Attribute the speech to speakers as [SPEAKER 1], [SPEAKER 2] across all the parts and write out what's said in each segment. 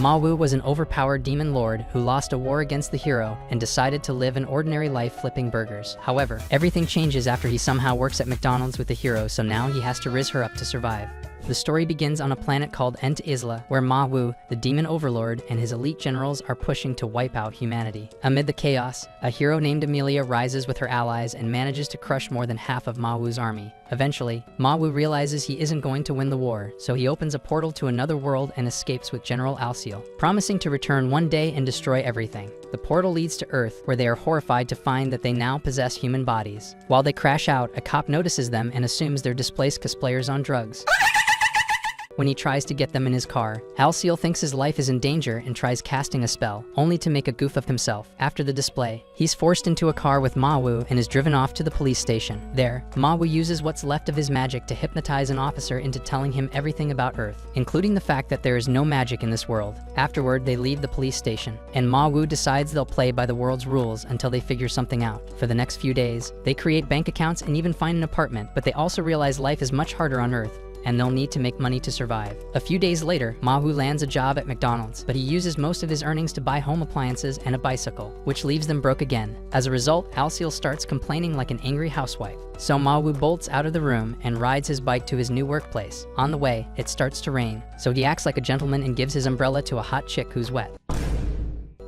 [SPEAKER 1] Ma Wu was an overpowered demon lord who lost a war against the hero and decided to live an ordinary life flipping burgers. However, everything changes after he somehow works at McDonald's with the hero, so now he has to raise her up to survive. The story begins on a planet called Ent Isla, where Ma Wu, the demon overlord, and his elite generals are pushing to wipe out humanity. Amid the chaos, a hero named Amelia rises with her allies and manages to crush more than half of Ma Wu's army. Eventually, Ma Wu realizes he isn't going to win the war, so he opens a portal to another world and escapes with General Alciel, promising to return one day and destroy everything. The portal leads to Earth, where they are horrified to find that they now possess human bodies. While they crash out, a cop notices them and assumes they're displaced cosplayers on drugs. When he tries to get them in his car, Alciel thinks his life is in danger and tries casting a spell, only to make a goof of himself. After the display, he's forced into a car with Ma Wu and is driven off to the police station. There, Ma Wu uses what's left of his magic to hypnotize an officer into telling him everything about Earth, including the fact that there is no magic in this world. Afterward, they leave the police station, and Ma Wu decides they'll play by the world's rules until they figure something out. For the next few days, they create bank accounts and even find an apartment, but they also realize life is much harder on Earth, and they'll need to make money to survive. A few days later, Ma Wu lands a job at McDonald's, but he uses most of his earnings to buy home appliances and a bicycle, which leaves them broke again. As a result, Alciel starts complaining like an angry housewife. So Ma Wu bolts out of the room and rides his bike to his new workplace. On the way, it starts to rain, so he acts like a gentleman and gives his umbrella to a hot chick who's wet.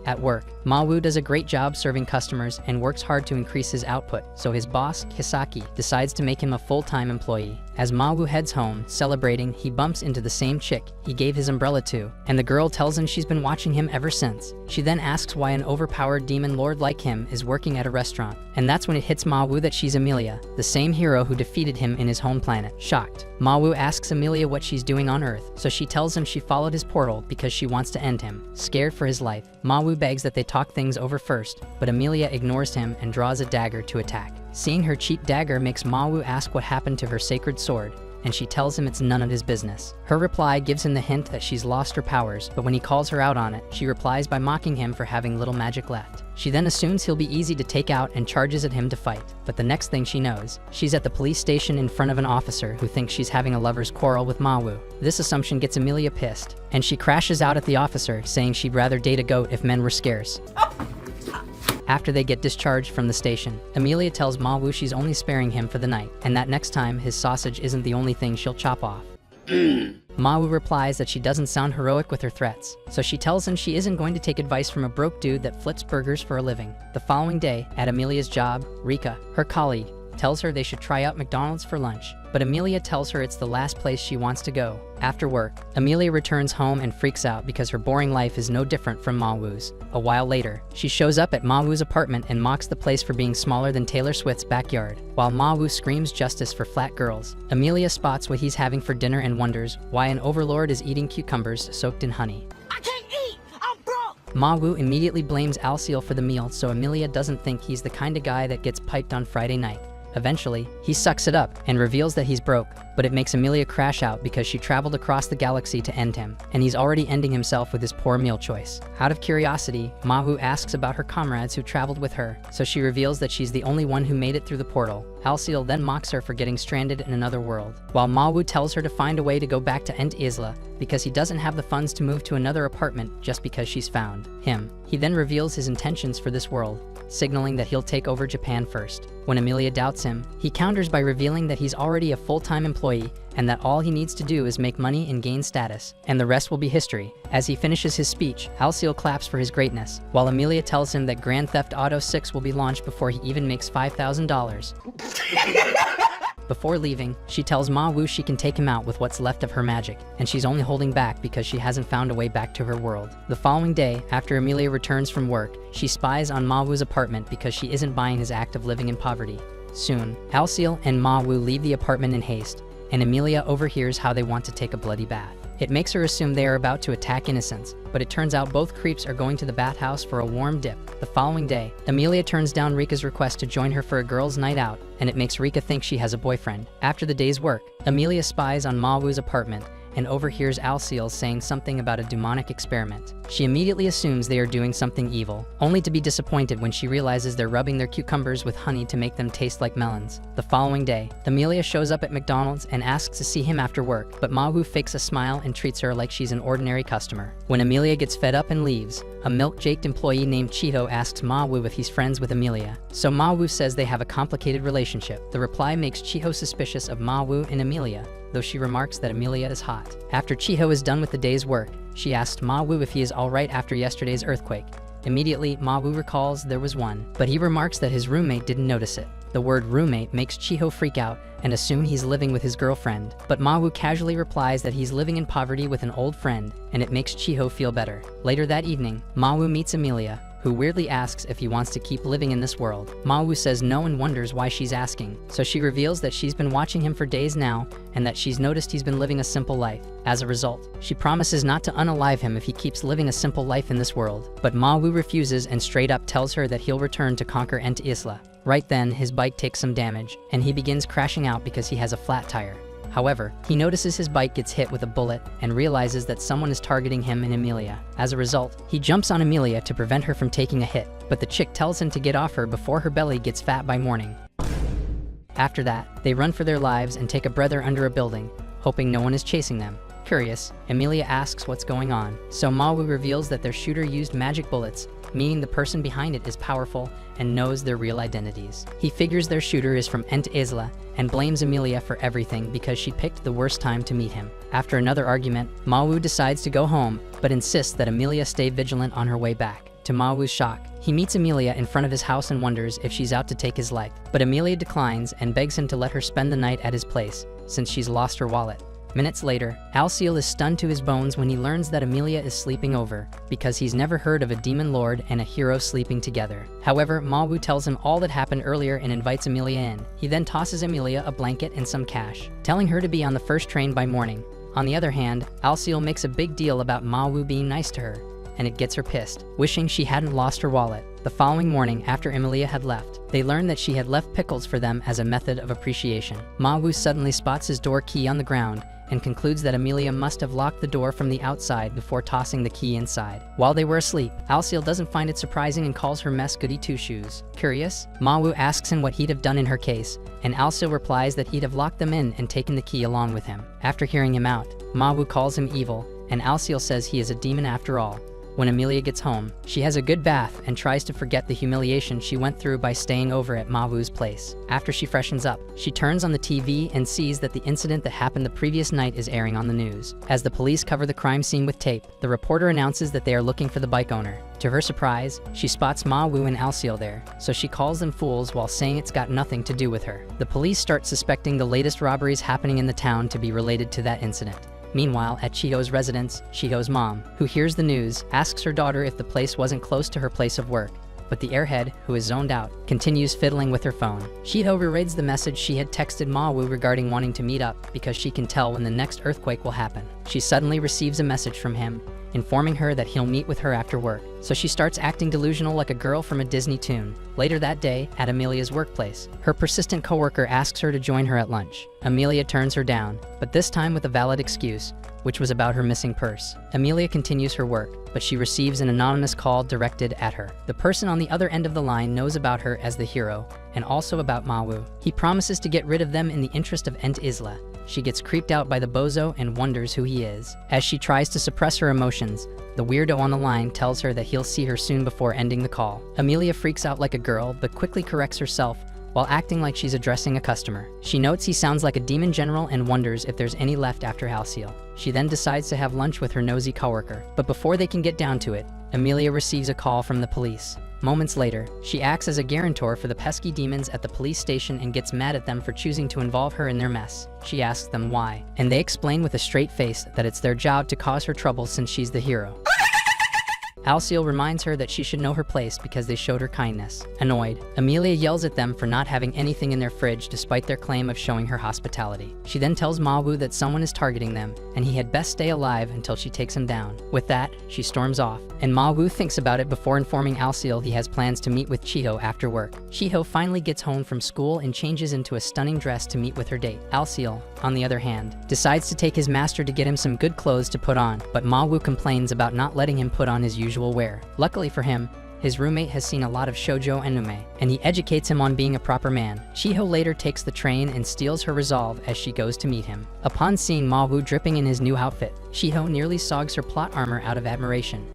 [SPEAKER 1] At work, Ma Wu does a great job serving customers and works hard to increase his output, so his boss, Kisaki, decides to make him a full-time employee. As Ma Wu heads home, celebrating, he bumps into the same chick he gave his umbrella to, and the girl tells him she's been watching him ever since. She then asks why an overpowered demon lord like him is working at a restaurant, and that's when it hits Ma Wu that she's Amelia, the same hero who defeated him in his home planet. Shocked, Ma Wu asks Amelia what she's doing on Earth, so she tells him she followed his portal because she wants to end him. Scared for his life, Ma Wu begs that they talk things over first, but Amelia ignores him and draws a dagger to attack. Seeing her cheap dagger makes Ma Wu ask what happened to her sacred sword, and she tells him it's none of his business. Her reply gives him the hint that she's lost her powers, but when he calls her out on it, she replies by mocking him for having little magic left. She then assumes he'll be easy to take out and charges at him to fight. But the next thing she knows, she's at the police station in front of an officer who thinks she's having a lover's quarrel with Ma Wu. This assumption gets Amelia pissed, and she crashes out at the officer, saying she'd rather date a goat if men were scarce. After they get discharged from the station, Amelia tells Ma Wu she's only sparing him for the night, and that next time his sausage isn't the only thing she'll chop off. Ma Wu replies that she doesn't sound heroic with her threats, so she tells him she isn't going to take advice from a broke dude that flips burgers for a living. The following day, at Amelia's job, Rika, her colleague, tells her they should try out McDonald's for lunch, but Amelia tells her it's the last place she wants to go. After work, Amelia returns home and freaks out because her boring life is no different from Ma Wu's. A while later, she shows up at Ma Wu's apartment and mocks the place for being smaller than Taylor Swift's backyard. While Ma Wu screams justice for flat girls, Amelia spots what he's having for dinner and wonders why an overlord is eating cucumbers soaked in honey.
[SPEAKER 2] I can't eat! I'm broke!
[SPEAKER 1] Ma Wu immediately blames Alciel for the meal, so Amelia doesn't think he's the kind of guy that gets piped on Friday night. Eventually, he sucks it up and reveals that he's broke, but it makes Amelia crash out because she traveled across the galaxy to end him, and he's already ending himself with his poor meal choice. Out of curiosity, Ma Wu asks about her comrades who traveled with her, so she reveals that she's the only one who made it through the portal. Alciel then mocks her for getting stranded in another world, while Ma Wu tells her to find a way to go back to Ent Isla because he doesn't have the funds to move to another apartment just because she's found him. He then reveals his intentions for this world, signaling that he'll take over Japan first. When Amelia doubts him, he counters by revealing that he's already a full-time employee and that all he needs to do is make money and gain status, and the rest will be history. As he finishes his speech, Alciel claps for his greatness, while Amelia tells him that Grand Theft Auto 6 will be launched before he even makes $5,000. Before leaving, she tells Ma Wu she can take him out with what's left of her magic, and she's only holding back because she hasn't found a way back to her world. The following day, after Amelia returns from work, she spies on Ma Wu's apartment because she isn't buying his act of living in poverty. Soon, Alciel and Ma Wu leave the apartment in haste, and Amelia overhears how they want to take a bloody bath. It makes her assume they are about to attack innocents, but it turns out both creeps are going to the bathhouse for a warm dip. The following day, Amelia turns down Rika's request to join her for a girls' night out, and it makes Rika think she has a boyfriend. After the day's work, Amelia spies on Ma Wu's apartment and overhears Alciel saying something about a demonic experiment. She immediately assumes they are doing something evil, only to be disappointed when she realizes they're rubbing their cucumbers with honey to make them taste like melons. The following day, Amelia shows up at McDonald's and asks to see him after work, but Ma Wu fakes a smile and treats her like she's an ordinary customer. When Amelia gets fed up and leaves, a milk-jaked employee named Chiho asks Ma Wu if he's friends with Amelia. So Ma Wu says they have a complicated relationship. The reply makes Chiho suspicious of Ma Wu and Amelia, though she remarks that Amelia is hot. After Chiho is done with the day's work, she asks Ma Wu if he is alright after yesterday's earthquake. Immediately, Ma Wu recalls there was one, but he remarks that his roommate didn't notice it. The word roommate makes Chiho freak out and assume he's living with his girlfriend, but Ma Wu casually replies that he's living in poverty with an old friend, and it makes Chiho feel better. Later that evening, Ma Wu meets Amelia, who weirdly asks if he wants to keep living in this world. Ma Wu says no and wonders why she's asking, so she reveals that she's been watching him for days now and that she's noticed he's been living a simple life. As a result, she promises not to unalive him if he keeps living a simple life in this world, but Ma Wu refuses and straight up tells her that he'll return to conquer Ent Isla. Right then, his bike takes some damage, and he begins crashing out because he has a flat tire. However, he notices his bike gets hit with a bullet and realizes that someone is targeting him and Amelia. As a result, he jumps on Amelia to prevent her from taking a hit, but the chick tells him to get off her before her belly gets fat by morning. After that, they run for their lives and take a breather under a building, hoping no one is chasing them. Curious, Amelia asks what's going on, so Ma Wu reveals that their shooter used magic bullets, meaning the person behind it is powerful and knows their real identities. He figures their shooter is from Ent Isla and blames Amelia for everything because she picked the worst time to meet him. After another argument, Ma Wu decides to go home, but insists that Amelia stay vigilant on her way back. To Ma Wu's shock, he meets Amelia in front of his house and wonders if she's out to take his life, but Amelia declines and begs him to let her spend the night at his place, since she's lost her wallet. Minutes later, Alciel is stunned to his bones when he learns that Amelia is sleeping over, because he's never heard of a demon lord and a hero sleeping together. However, Ma Wu tells him all that happened earlier and invites Amelia in. He then tosses Amelia a blanket and some cash, telling her to be on the first train by morning. On the other hand, Alciel makes a big deal about Ma Wu being nice to her, and it gets her pissed, wishing she hadn't lost her wallet. The following morning, after Amelia had left, they learn that she had left pickles for them as a method of appreciation. Ma Wu suddenly spots his door key on the ground and concludes that Amelia must have locked the door from the outside before tossing the key inside. While they were asleep, Alciel doesn't find it surprising and calls her mess goody two-shoes. Curious, Ma Wu asks him what he'd have done in her case, and Alciel replies that he'd have locked them in and taken the key along with him. After hearing him out, Ma Wu calls him evil, and Alciel says he is a demon after all. When Amelia gets home, she has a good bath and tries to forget the humiliation she went through by staying over at Ma Wu's place. After she freshens up, she turns on the TV and sees that the incident that happened the previous night is airing on the news. As the police cover the crime scene with tape, the reporter announces that they are looking for the bike owner. To her surprise, she spots Ma Wu and Alciel there, so she calls them fools while saying it's got nothing to do with her. The police start suspecting the latest robberies happening in the town to be related to that incident. Meanwhile, at Chiho's residence, Chiho's mom, who hears the news, asks her daughter if the place wasn't close to her place of work. But the airhead, who is zoned out, continues fiddling with her phone. Chiho rereads the message she had texted Ma Wu regarding wanting to meet up because she can tell when the next earthquake will happen. She suddenly receives a message from him, informing her that he'll meet with her after work. So she starts acting delusional like a girl from a Disney tune. Later that day, at Amelia's workplace, her persistent coworker asks her to join her at lunch. Amelia turns her down, but this time with a valid excuse, which was about her missing purse. Amelia continues her work, but she receives an anonymous call directed at her. The person on the other end of the line knows about her as the hero, and also about Ma Wu. He promises to get rid of them in the interest of Ent Isla. She gets creeped out by the bozo and wonders who he is. As she tries to suppress her emotions, the weirdo on the line tells her that he'll see her soon before ending the call. Amelia freaks out like a girl, but quickly corrects herself while acting like she's addressing a customer. She notes he sounds like a demon general and wonders if there's any left after Alciel. She then decides to have lunch with her nosy coworker, but before they can get down to it, Amelia receives a call from the police. Moments later, she acts as a guarantor for the pesky demons at the police station and gets mad at them for choosing to involve her in their mess. She asks them why, and they explain with a straight face that it's their job to cause her trouble since she's the hero. Alciel reminds her that she should know her place because they showed her kindness. Annoyed, Amelia yells at them for not having anything in their fridge despite their claim of showing her hospitality. She then tells Ma Wu that someone is targeting them and he had best stay alive until she takes him down. With that, she storms off, and Ma Wu thinks about it before informing Alciel he has plans to meet with Chiho after work. Chiho finally gets home from school and changes into a stunning dress to meet with her date. Alciel, on the other hand, decides to take his master to get him some good clothes to put on, but Ma Wu complains about not letting him put on his usual wear. Luckily for him, his roommate has seen a lot of shoujo anime, and he educates him on being a proper man. Chiho later takes the train and steals her resolve as she goes to meet him. Upon seeing Ma Wu dripping in his new outfit, Chiho nearly sogs her plot armor out of admiration.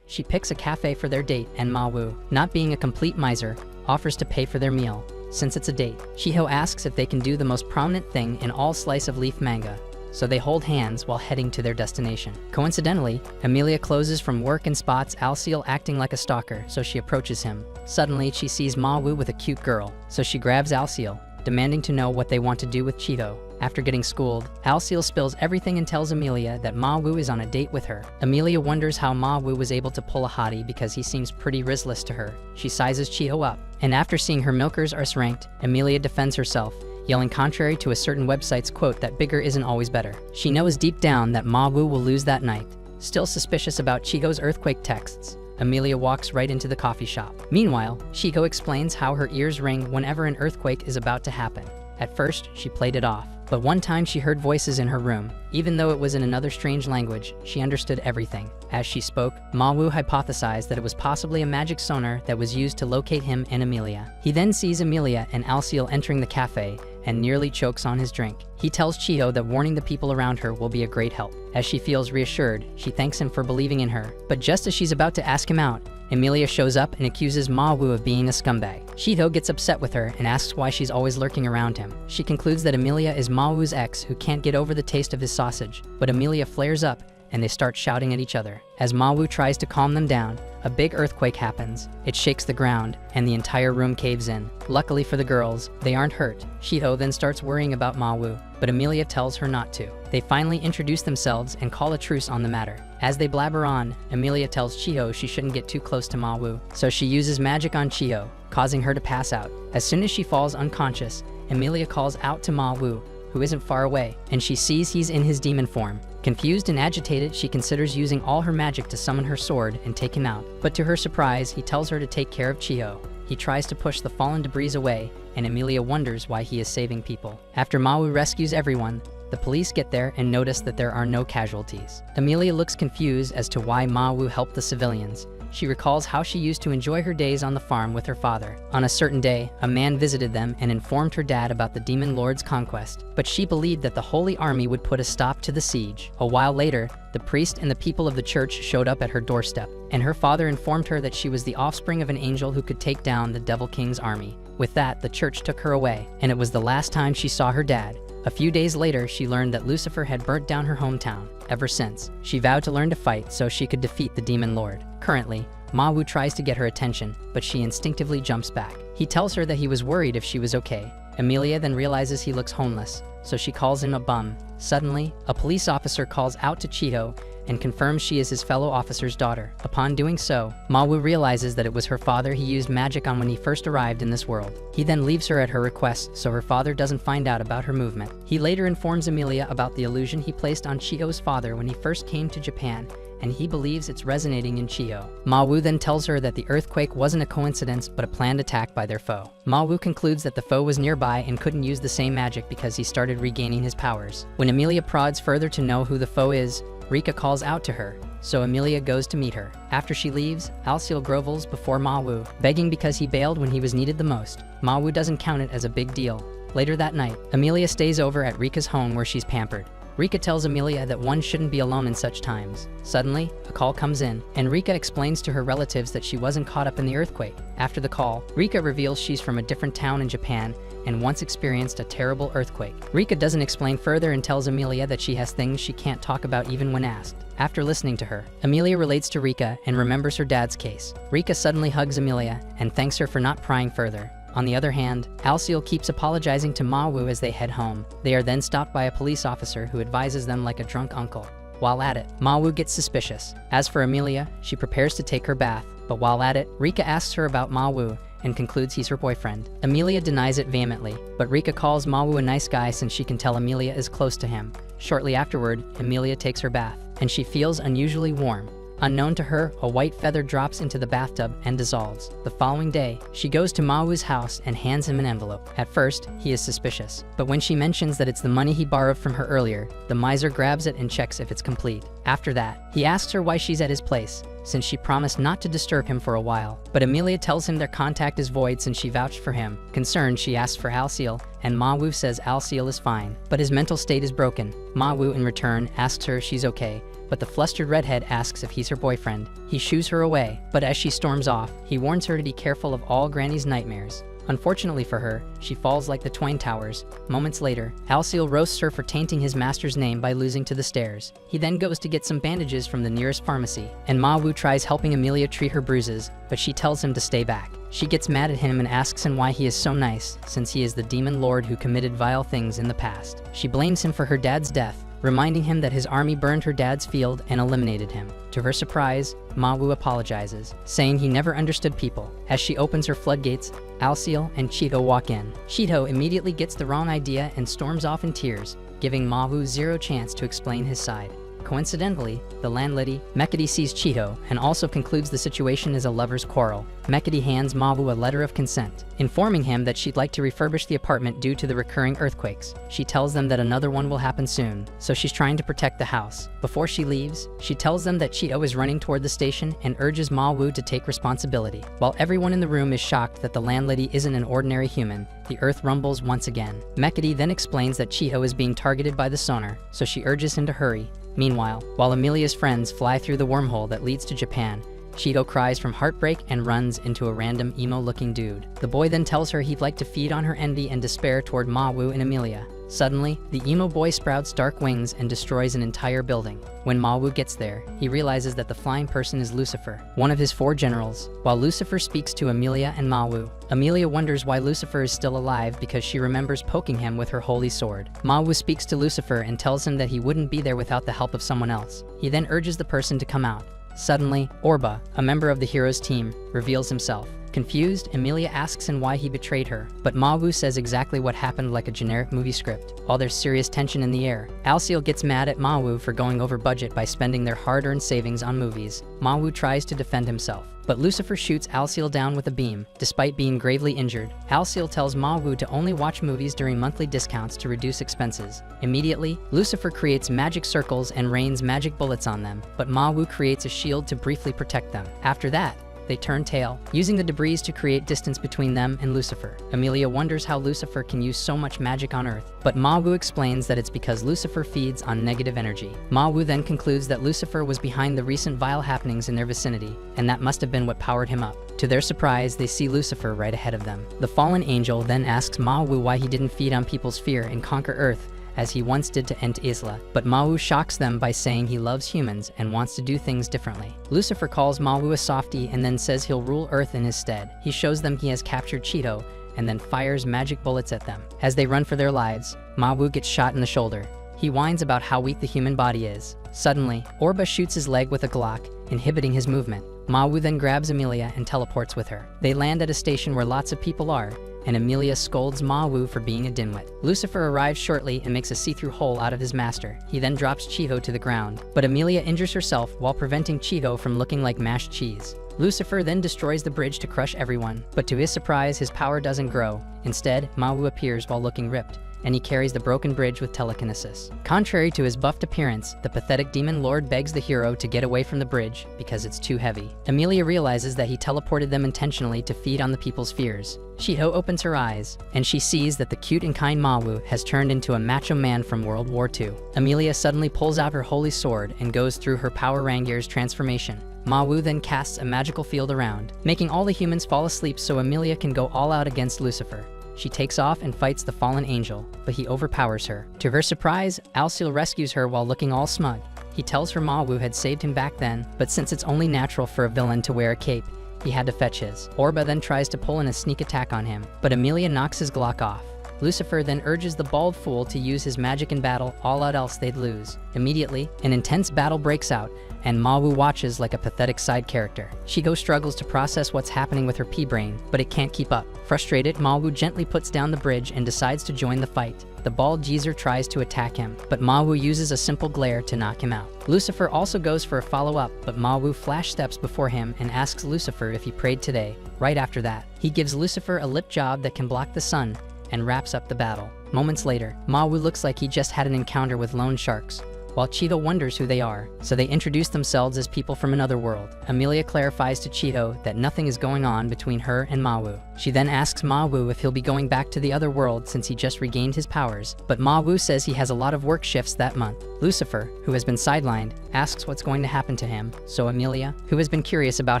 [SPEAKER 1] She picks a cafe for their date, and Ma Wu, not being a complete miser, offers to pay for their meal. Since it's a date, Chiho asks if they can do the most prominent thing in all slice of life manga, so they hold hands while heading to their destination. Coincidentally, Emilia closes from work and spots Alciel acting like a stalker, so she approaches him. Suddenly, she sees Ma Wu with a cute girl, so she grabs Alciel, demanding to know what they want to do with Chiho. After getting schooled, Alciel spills everything and tells Emilia that Ma Wu is on a date with her. Emilia wonders how Ma Wu was able to pull a hottie because he seems pretty riskless to her. She sizes Chiho up, and after seeing her milkers are ranked, Emilia defends herself, yelling contrary to a certain website's quote that bigger isn't always better. She knows deep down that Ma Wu will lose that night. Still suspicious about Chiho's earthquake texts, Emilia walks right into the coffee shop. Meanwhile, Chiho explains how her ears ring whenever an earthquake is about to happen. At first, she played it off, but one time she heard voices in her room. Even though it was in another strange language, she understood everything. As she spoke, Ma Wu hypothesized that it was possibly a magic sonar that was used to locate him and Emilia. He then sees Emilia and Alciel entering the cafe and nearly chokes on his drink. He tells Chiho that warning the people around her will be a great help. As she feels reassured, she thanks him for believing in her. But just as she's about to ask him out, Emilia shows up and accuses Ma Wu of being a scumbag. Chiho gets upset with her and asks why she's always lurking around him. She concludes that Emilia is Ma Wu's ex who can't get over the taste of his sausage, but Emilia flares up and they start shouting at each other. As Ma Wu tries to calm them down, a big earthquake happens. It shakes the ground, and the entire room caves in. Luckily for the girls, they aren't hurt. Chiho then starts worrying about Ma Wu, but Emilia tells her not to. They finally introduce themselves and call a truce on the matter. As they blabber on, Emilia tells Chiho she shouldn't get too close to Ma Wu, so she uses magic on Chiho, causing her to pass out. As soon as she falls unconscious, Emilia calls out to Ma Wu, who isn't far away, and she sees he's in his demon form. Confused and agitated, she considers using all her magic to summon her sword and take him out. But to her surprise, he tells her to take care of Chiho. He tries to push the fallen debris away, and Emilia wonders why he is saving people. After Ma Wu rescues everyone, the police get there and notice that there are no casualties. Emilia looks confused as to why Ma Wu helped the civilians. She recalls how she used to enjoy her days on the farm with her father. On a certain day, a man visited them and informed her dad about the Demon Lord's conquest, but she believed that the Holy Army would put a stop to the siege. A while later, the priest and the people of the church showed up at her doorstep, and her father informed her that she was the offspring of an angel who could take down the Devil King's army. With that, the church took her away, and it was the last time she saw her dad. A few days later, she learned that Lucifer had burnt down her hometown. Ever since, she vowed to learn to fight so she could defeat the Demon Lord. Currently, Ma Wu tries to get her attention, but she instinctively jumps back. He tells her that he was worried if she was okay. Emilia then realizes he looks homeless, so she calls him a bum. Suddenly, a police officer calls out to Chiho and confirms she is his fellow officer's daughter. Upon doing so, Ma Wu realizes that it was her father he used magic on when he first arrived in this world. He then leaves her at her request so her father doesn't find out about her movement. He later informs Emilia about the illusion he placed on Chiho's father when he first came to Japan, and he believes it's resonating in Chiho. Ma Wu then tells her that the earthquake wasn't a coincidence but a planned attack by their foe. Ma Wu concludes that the foe was nearby and couldn't use the same magic because he started regaining his powers. When Emilia prods further to know who the foe is, Rika calls out to her, so Emilia goes to meet her. After she leaves, Alciel grovels before Ma Wu, begging because he bailed when he was needed the most. Ma Wu doesn't count it as a big deal. Later that night, Emilia stays over at Rika's home where she's pampered. Rika tells Emilia that one shouldn't be alone in such times. Suddenly, a call comes in, and Rika explains to her relatives that she wasn't caught up in the earthquake. After the call, Rika reveals she's from a different town in Japan and once experienced a terrible earthquake. Rika doesn't explain further and tells Emilia that she has things she can't talk about even when asked. After listening to her, Emilia relates to Rika and remembers her dad's case. Rika suddenly hugs Emilia and thanks her for not prying further. On the other hand, Alciel keeps apologizing to Ma Wu as they head home. They are then stopped by a police officer who advises them like a drunk uncle. While at it, Ma Wu gets suspicious. As for Emilia, she prepares to take her bath, but while at it, Rika asks her about Ma Wu and concludes he's her boyfriend. Emilia denies it vehemently, but Rika calls Ma Wu a nice guy since she can tell Emilia is close to him. Shortly afterward, Emilia takes her bath, and she feels unusually warm. Unknown to her, a white feather drops into the bathtub and dissolves. The following day, she goes to Ma Wu's house and hands him an envelope. At first, he is suspicious, but when she mentions that it's the money he borrowed from her earlier, the miser grabs it and checks if it's complete. After that, he asks her why she's at his place, since she promised not to disturb him for a while. But Amelia tells him their contact is void since she vouched for him. Concerned, she asks for Alciel, and Ma Wu says Alciel is fine, but his mental state is broken. Ma Wu, in return, asks her if she's okay, but the flustered redhead asks if he's her boyfriend. He shoos her away, but as she storms off, he warns her to be careful of all Granny's nightmares. Unfortunately for her, she falls like the Twain Towers. Moments later, Alciel roasts her for tainting his master's name by losing to the stairs. He then goes to get some bandages from the nearest pharmacy, and Ma Wu tries helping Amelia treat her bruises, but she tells him to stay back. She gets mad at him and asks him why he is so nice, since he is the demon lord who committed vile things in the past. She blames him for her dad's death, reminding him that his army burned her dad's field and eliminated him. To her surprise, Ma Wu apologizes, saying he never understood people. As she opens her floodgates, Alciel and Cheeto walk in. Cheeto immediately gets the wrong idea and storms off in tears, giving Ma Wu zero chance to explain his side. Coincidentally, the landlady, Mekete, sees Cheeto and also concludes the situation is a lover's quarrel. Mekete hands Ma Wu a letter of consent, informing him that she'd like to refurbish the apartment due to the recurring earthquakes. She tells them that another one will happen soon, so she's trying to protect the house. Before she leaves, she tells them that Cheeto is running toward the station and urges Ma Wu to take responsibility. While everyone in the room is shocked that the landlady isn't an ordinary human, the earth rumbles once again. Mekete then explains that Cheeto is being targeted by the sonar, so she urges him to hurry. Meanwhile, while Amelia's friends fly through the wormhole that leads to Japan, Cheeto cries from heartbreak and runs into a random emo-looking dude. The boy then tells her he'd like to feed on her envy and despair toward Ma Wu and Amelia. Suddenly, the emo boy sprouts dark wings and destroys an entire building. When Ma Wu gets there, he realizes that the flying person is Lucifer, one of his 4 generals. While Lucifer speaks to Amelia and Ma Wu, Amelia wonders why Lucifer is still alive because she remembers poking him with her holy sword. Ma Wu speaks to Lucifer and tells him that he wouldn't be there without the help of someone else. He then urges the person to come out. Suddenly, Orba, a member of the hero's team, reveals himself. Confused, Amelia asks him why he betrayed her, but Ma Wu says exactly what happened like a generic movie script. While there's serious tension in the air, Alciel gets mad at Ma Wu for going over budget by spending their hard-earned savings on movies. Ma Wu tries to defend himself, but Lucifer shoots Alciel down with a beam. Despite being gravely injured, Alciel tells Ma Wu to only watch movies during monthly discounts to reduce expenses. Immediately, Lucifer creates magic circles and rains magic bullets on them, but Ma Wu creates a shield to briefly protect them. After that, they turn tail, using the debris to create distance between them and Lucifer. Amelia wonders how Lucifer can use so much magic on Earth, but Ma Wu explains that it's because Lucifer feeds on negative energy. Ma Wu then concludes that Lucifer was behind the recent vile happenings in their vicinity, and that must have been what powered him up. To their surprise, they see Lucifer right ahead of them. The fallen angel then asks Ma Wu why he didn't feed on people's fear and conquer Earth, as he once did to Ent Isla, but Ma Wu shocks them by saying he loves humans and wants to do things differently. Lucifer calls Ma Wu a softie and then says he'll rule Earth in his stead. He shows them he has captured Cheeto and then fires magic bullets at them. As they run for their lives, Ma Wu gets shot in the shoulder. He whines about how weak the human body is. Suddenly, Orba shoots his leg with a Glock, inhibiting his movement. Ma Wu then grabs Amelia and teleports with her. They land at a station where lots of people are, and Amelia scolds Ma Wu for being a dimwit. Lucifer arrives shortly and makes a see-through hole out of his master. He then drops Cheeto to the ground, but Amelia injures herself while preventing Cheeto from looking like mashed cheese. Lucifer then destroys the bridge to crush everyone, but to his surprise, his power doesn't grow. Instead, Ma Wu appears while looking ripped, and he carries the broken bridge with telekinesis. Contrary to his buffed appearance, the pathetic demon lord begs the hero to get away from the bridge because it's too heavy. Amelia realizes that he teleported them intentionally to feed on the people's fears. Cheeto opens her eyes, and she sees that the cute and kind Ma Wu has turned into a macho man from World War II. Amelia suddenly pulls out her holy sword and goes through her Power Rangers transformation. Ma Wu then casts a magical field around, making all the humans fall asleep so Amelia can go all out against Lucifer. She takes off and fights the fallen angel, but he overpowers her. To her surprise, Alciel rescues her while looking all smug. He tells her Ma Wu had saved him back then, but since it's only natural for a villain to wear a cape, he had to fetch his. Orba then tries to pull in a sneak attack on him, but Amelia knocks his Glock off. Lucifer then urges the bald fool to use his magic in battle, all out else they'd lose. Immediately, an intense battle breaks out, and Ma Wu watches like a pathetic side character. Cheeto struggles to process what's happening with her pea brain, but it can't keep up. Frustrated, Ma Wu gently puts down the bridge and decides to join the fight. The bald geezer tries to attack him, but Ma Wu uses a simple glare to knock him out. Lucifer also goes for a follow-up, but Ma Wu flash steps before him and asks Lucifer if he prayed today. Right after that, he gives Lucifer a lip job that can block the sun and wraps up the battle. Moments later, Ma Wu looks like he just had an encounter with lone sharks, while Cheeto wonders who they are, so they introduce themselves as people from another world. Amelia clarifies to Cheeto that nothing is going on between her and Ma Wu. She then asks Ma Wu if he'll be going back to the other world since he just regained his powers, but Ma Wu says he has a lot of work shifts that month. Lucifer, who has been sidelined, asks what's going to happen to him, so Amelia, who has been curious about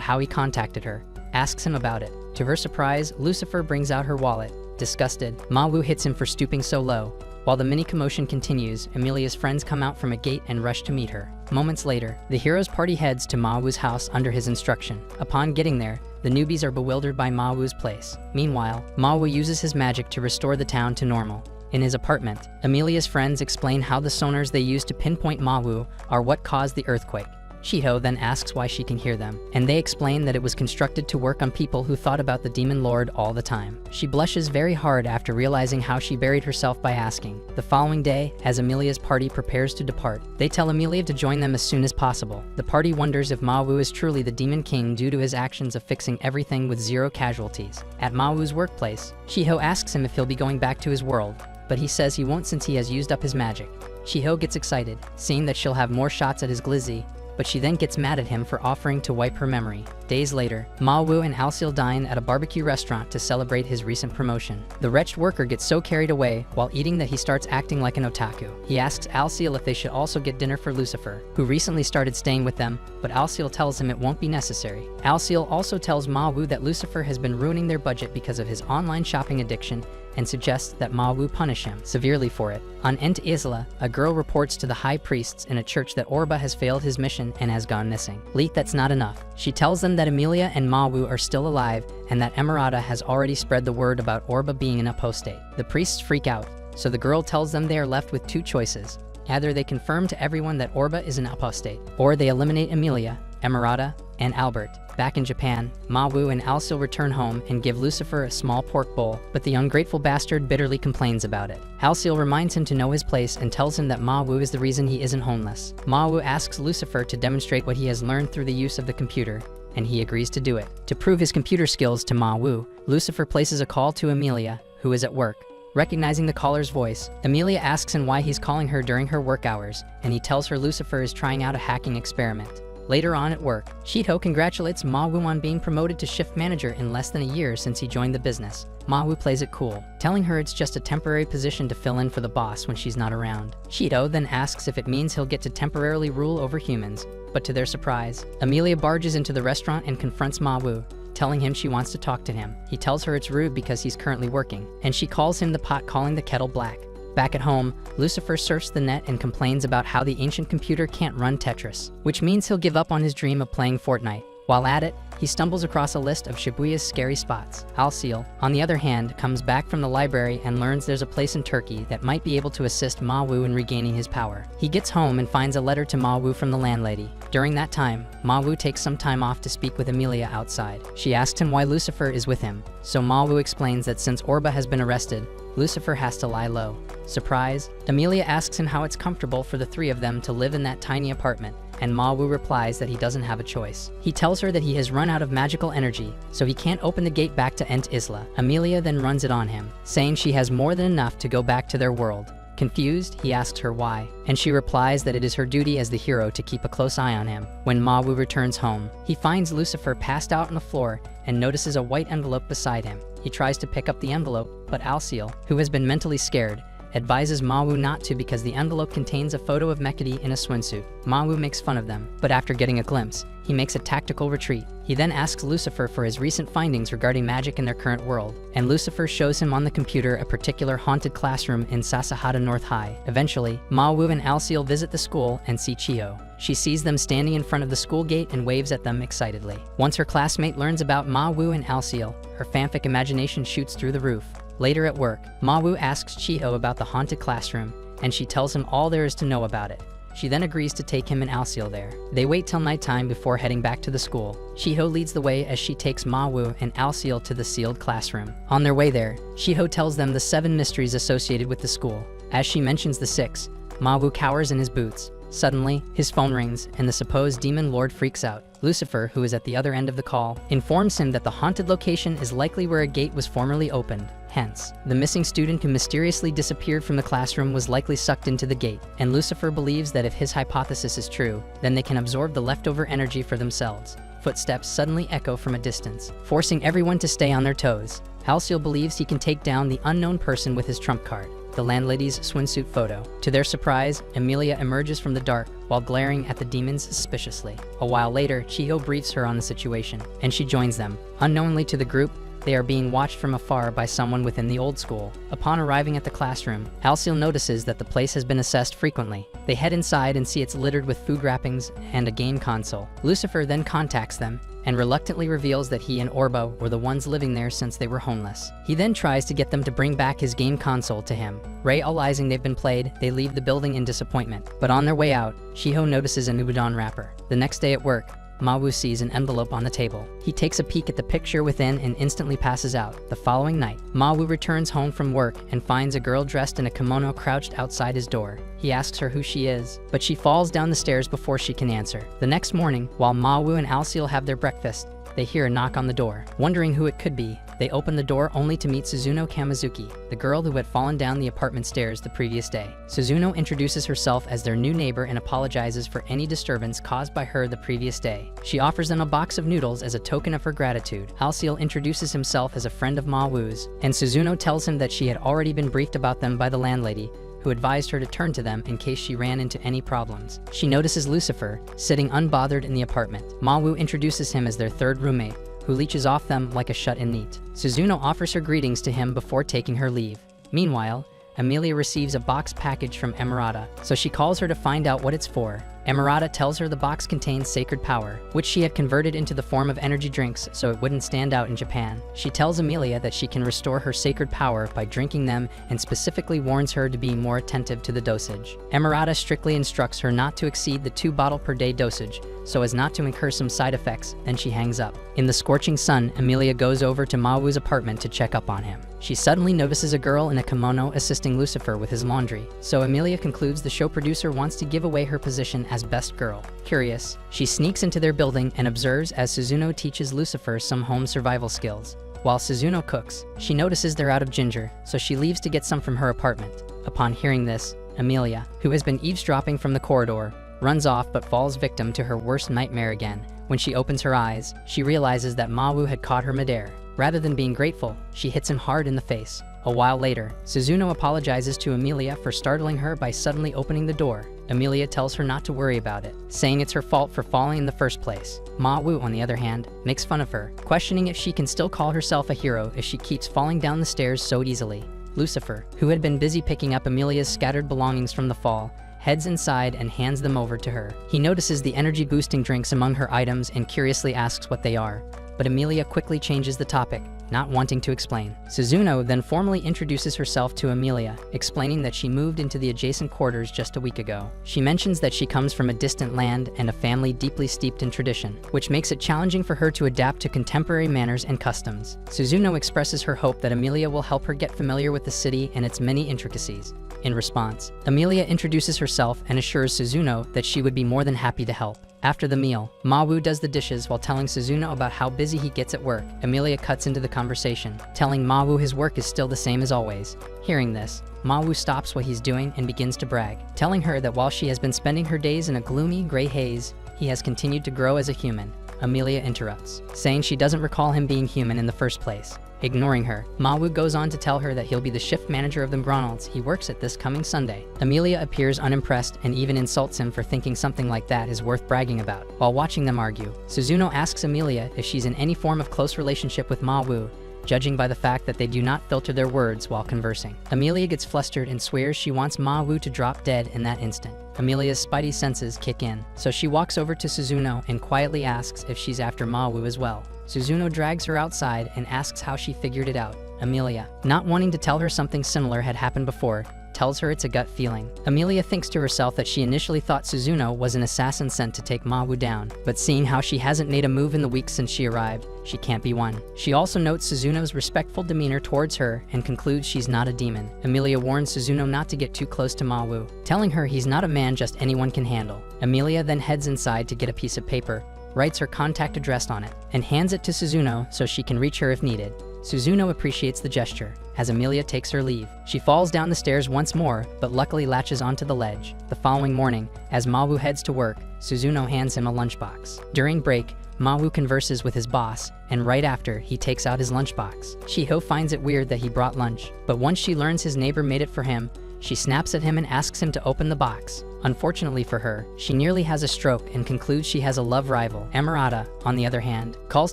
[SPEAKER 1] how he contacted her, asks him about it. To her surprise, Lucifer brings out her wallet. Disgusted, Ma Wu hits him for stooping so low. While the mini commotion continues, Amelia's friends come out from a gate and rush to meet her. Moments later, the hero's party heads to Ma Wu's house under his instruction. Upon getting there, the newbies are bewildered by Ma Wu's place. Meanwhile, Ma Wu uses his magic to restore the town to normal. In his apartment, Amelia's friends explain how the sonars they use to pinpoint Ma Wu are what caused the earthquake. Cheeto then asks why she can hear them, and they explain that it was constructed to work on people who thought about the demon lord all the time. She blushes very hard after realizing how she buried herself by asking. The following day, as Amelia's party prepares to depart, they tell Amelia to join them as soon as possible. The party wonders if Ma Wu is truly the demon king due to his actions of fixing everything with 0 casualties. At Ma Wu's workplace, Cheeto asks him if he'll be going back to his world, but he says he won't since he has used up his magic. Cheeto gets excited, seeing that she'll have more shots at his glizzy, but she then gets mad at him for offering to wipe her memory. Days later, Ma Wu and Alciel dine at a barbecue restaurant to celebrate his recent promotion. The wretched worker gets so carried away while eating that he starts acting like an otaku. He asks Alciel if they should also get dinner for Lucifer, who recently started staying with them, but Alciel tells him it won't be necessary. Alciel also tells Ma Wu that Lucifer has been ruining their budget because of his online shopping addiction and suggests that Ma Wu punish him severely for it. On Ent Isla, a girl reports to the high priests in a church that Orba has failed his mission and has gone missing. That's not enough. She tells them that Amelia and Ma Wu are still alive and that Emerata has already spread the word about Orba being an apostate. The priests freak out, so the girl tells them they are left with 2 choices. Either they confirm to everyone that Orba is an apostate, or they eliminate Amelia, Emerata, and Albert. Back in Japan, Ma Wu and Alciel return home and give Lucifer a small pork bowl, but the ungrateful bastard bitterly complains about it. Alciel reminds him to know his place and tells him that Ma Wu is the reason he isn't homeless. Ma Wu asks Lucifer to demonstrate what he has learned through the use of the computer, and he agrees to do it. To prove his computer skills to Ma Wu, Lucifer places a call to Amelia, who is at work. Recognizing the caller's voice, Amelia asks him why he's calling her during her work hours, and he tells her Lucifer is trying out a hacking experiment. Later on at work, Cheeto congratulates Ma Wu on being promoted to shift manager in less than a year since he joined the business. Ma Wu plays it cool, telling her it's just a temporary position to fill in for the boss when she's not around. Cheeto then asks if it means he'll get to temporarily rule over humans, but to their surprise, Amelia barges into the restaurant and confronts Ma Wu, telling him she wants to talk to him. He tells her it's rude because he's currently working, and she calls him the pot calling the kettle black. Back at home, Lucifer surfs the net and complains about how the ancient computer can't run Tetris, which means he'll give up on his dream of playing Fortnite. While at it, he stumbles across a list of Shibuya's scary spots. Alciel, on the other hand, comes back from the library and learns there's a place in Turkey that might be able to assist Ma Wu in regaining his power. He gets home and finds a letter to Ma Wu from the landlady. During that time, Ma Wu takes some time off to speak with Amelia outside. She asks him why Lucifer is with him, so Ma Wu explains that since Orba has been arrested, Lucifer has to lie low. Surprised, Amelia asks him how it's comfortable for the 3 of them to live in that tiny apartment, and Ma Wu replies that he doesn't have a choice. He tells her that he has run out of magical energy, so he can't open the gate back to Ent Isla. Amelia then runs it on him, saying she has more than enough to go back to their world. Confused, he asks her why, and she replies that it is her duty as the hero to keep a close eye on him. When Ma Wu returns home, he finds Lucifer passed out on the floor and notices a white envelope beside him. He tries to pick up the envelope, but Alciel, who has been mentally scared, advises Ma Wu not to because the envelope contains a photo of Mekadi in a swimsuit. Ma Wu makes fun of them, but after getting a glimpse, he makes a tactical retreat. He then asks Lucifer for his recent findings regarding magic in their current world, and Lucifer shows him on the computer a particular haunted classroom in Sasahata North High. Eventually, Ma Wu and Alciel visit the school and see Chio. She sees them standing in front of the school gate and waves at them excitedly. Once her classmate learns about Ma Wu and Alciel, her fanfic imagination shoots through the roof. Later at work, Ma Wu asks Chio about the haunted classroom, and she tells him all there is to know about it. She then agrees to take him and Alciel there. They wait till nighttime before heading back to the school. Shiho leads the way as she takes Ma Wu and Alciel to the sealed classroom. On their way there, Shiho tells them the 7 mysteries associated with the school. As she mentions the 6, Ma Wu cowers in his boots. Suddenly, his phone rings, and the supposed demon lord freaks out. Lucifer, who is at the other end of the call, informs him that the haunted location is likely where a gate was formerly opened. Hence, the missing student who mysteriously disappeared from the classroom was likely sucked into the gate, and Lucifer believes that if his hypothesis is true, then they can absorb the leftover energy for themselves. Footsteps suddenly echo from a distance, forcing everyone to stay on their toes. Alciel believes he can take down the unknown person with his trump card, the landlady's swimsuit photo. To their surprise, Emilia emerges from the dark while glaring at the demons suspiciously. A while later, Chiho briefs her on the situation, and she joins them. Unknowingly to the group, they are being watched from afar by someone within the old school. Upon arriving at the classroom, Alciel notices that the place has been assessed frequently. They head inside and see it's littered with food wrappings and a game console. Lucifer then contacts them and reluctantly reveals that he and Orbo were the ones living there since they were homeless. He then tries to get them to bring back his game console to him. Realizing they've been played, they leave the building in disappointment. But on their way out, Shiho notices a Nubudon wrapper. The next day at work, Ma Wu sees an envelope on the table. He takes a peek at the picture within and instantly passes out. The following night, Ma Wu returns home from work and finds a girl dressed in a kimono crouched outside his door. He asks her who she is, but she falls down the stairs before she can answer. The next morning, while Ma Wu and Alciel have their breakfast, they hear a knock on the door. Wondering who it could be, they open the door only to meet Suzuno Kamizuki, the girl who had fallen down the apartment stairs the previous day. Suzuno introduces herself as their new neighbor and apologizes for any disturbance caused by her the previous day. She offers them a box of noodles as a token of her gratitude. Alciel introduces himself as a friend of Ma Wu's, and Suzuno tells him that she had already been briefed about them by the landlady, who advised her to turn to them in case she ran into any problems. She notices Lucifer, sitting unbothered in the apartment. Ma Wu introduces him as their third roommate, who leeches off them like a shut-in neat. Suzuno offers her greetings to him before taking her leave. Meanwhile, Emilia receives a box package from Emerata, so she calls her to find out what it's for. Emerata tells her the box contains sacred power, which she had converted into the form of energy drinks so it wouldn't stand out in Japan. She tells Emilia that she can restore her sacred power by drinking them and specifically warns her to be more attentive to the dosage. Emerata strictly instructs her not to exceed the 2-bottle per day dosage so as not to incur some side effects, then she hangs up. In the scorching sun, Emilia goes over to Ma Wu's apartment to check up on him. She suddenly notices a girl in a kimono assisting Lucifer with his laundry, so Emilia concludes the show producer wants to give away her position as best girl. Curious, she sneaks into their building and observes as Suzuno teaches Lucifer some home survival skills. While Suzuno cooks, she notices they're out of ginger, so she leaves to get some from her apartment. Upon hearing this, Emilia, who has been eavesdropping from the corridor, runs off but falls victim to her worst nightmare again. When she opens her eyes, she realizes that Ma Wu had caught her midair. Rather than being grateful, she hits him hard in the face. A while later, Suzuno apologizes to Emilia for startling her by suddenly opening the door. Emilia tells her not to worry about it, saying it's her fault for falling in the first place. Ma Wu, on the other hand, makes fun of her, questioning if she can still call herself a hero if she keeps falling down the stairs so easily. Lucifer, who had been busy picking up Emilia's scattered belongings from the fall, heads inside and hands them over to her. He notices the energy-boosting drinks among her items and curiously asks what they are, but Emilia quickly changes the topic, not wanting to explain. Suzuno then formally introduces herself to Emilia, explaining that she moved into the adjacent quarters just a week ago. She mentions that she comes from a distant land and a family deeply steeped in tradition, which makes it challenging for her to adapt to contemporary manners and customs. Suzuno expresses her hope that Emilia will help her get familiar with the city and its many intricacies. In response, Emilia introduces herself and assures Suzuno that she would be more than happy to help. After the meal, Ma Wu does the dishes while telling Suzuno about how busy he gets at work. Emilia cuts into the conversation, telling Ma Wu his work is still the same as always. Hearing this, Ma Wu stops what he's doing and begins to brag, telling her that while she has been spending her days in a gloomy, gray haze, he has continued to grow as a human. Emilia interrupts, saying she doesn't recall him being human in the first place. Ignoring her, Ma Wu goes on to tell her that he'll be the shift manager of the McDonald's he works at this coming Sunday. Emilia appears unimpressed and even insults him for thinking something like that is worth bragging about. While watching them argue, Suzuno asks Emilia if she's in any form of close relationship with Ma Wu, judging by the fact that they do not filter their words while conversing. Emilia gets flustered and swears she wants Ma Wu to drop dead in that instant. Emilia's spidey senses kick in, so she walks over to Suzuno and quietly asks if she's after Ma Wu as well. Suzuno drags her outside and asks how she figured it out. Emilia, not wanting to tell her something similar had happened before, tells her it's a gut feeling. Emilia thinks to herself that she initially thought Suzuno was an assassin sent to take Ma Wu down, but seeing how she hasn't made a move in the weeks since she arrived, she can't be won. She also notes Suzuno's respectful demeanor towards her and concludes she's not a demon. Emilia warns Suzuno not to get too close to Ma Wu, telling her he's not a man just anyone can handle. Emilia then heads inside to get a piece of paper, writes her contact address on it, and hands it to Suzuno so she can reach her if needed. Suzuno appreciates the gesture. As Emilia takes her leave, she falls down the stairs once more, but luckily latches onto the ledge. The following morning, as Ma Wu heads to work, Suzuno hands him a lunchbox. During break, Ma Wu converses with his boss, and right after, he takes out his lunchbox. Shiho finds it weird that he brought lunch, but once she learns his neighbor made it for him, she snaps at him and asks him to open the box. Unfortunately for her, she nearly has a stroke and concludes she has a love rival. Emerata, on the other hand, calls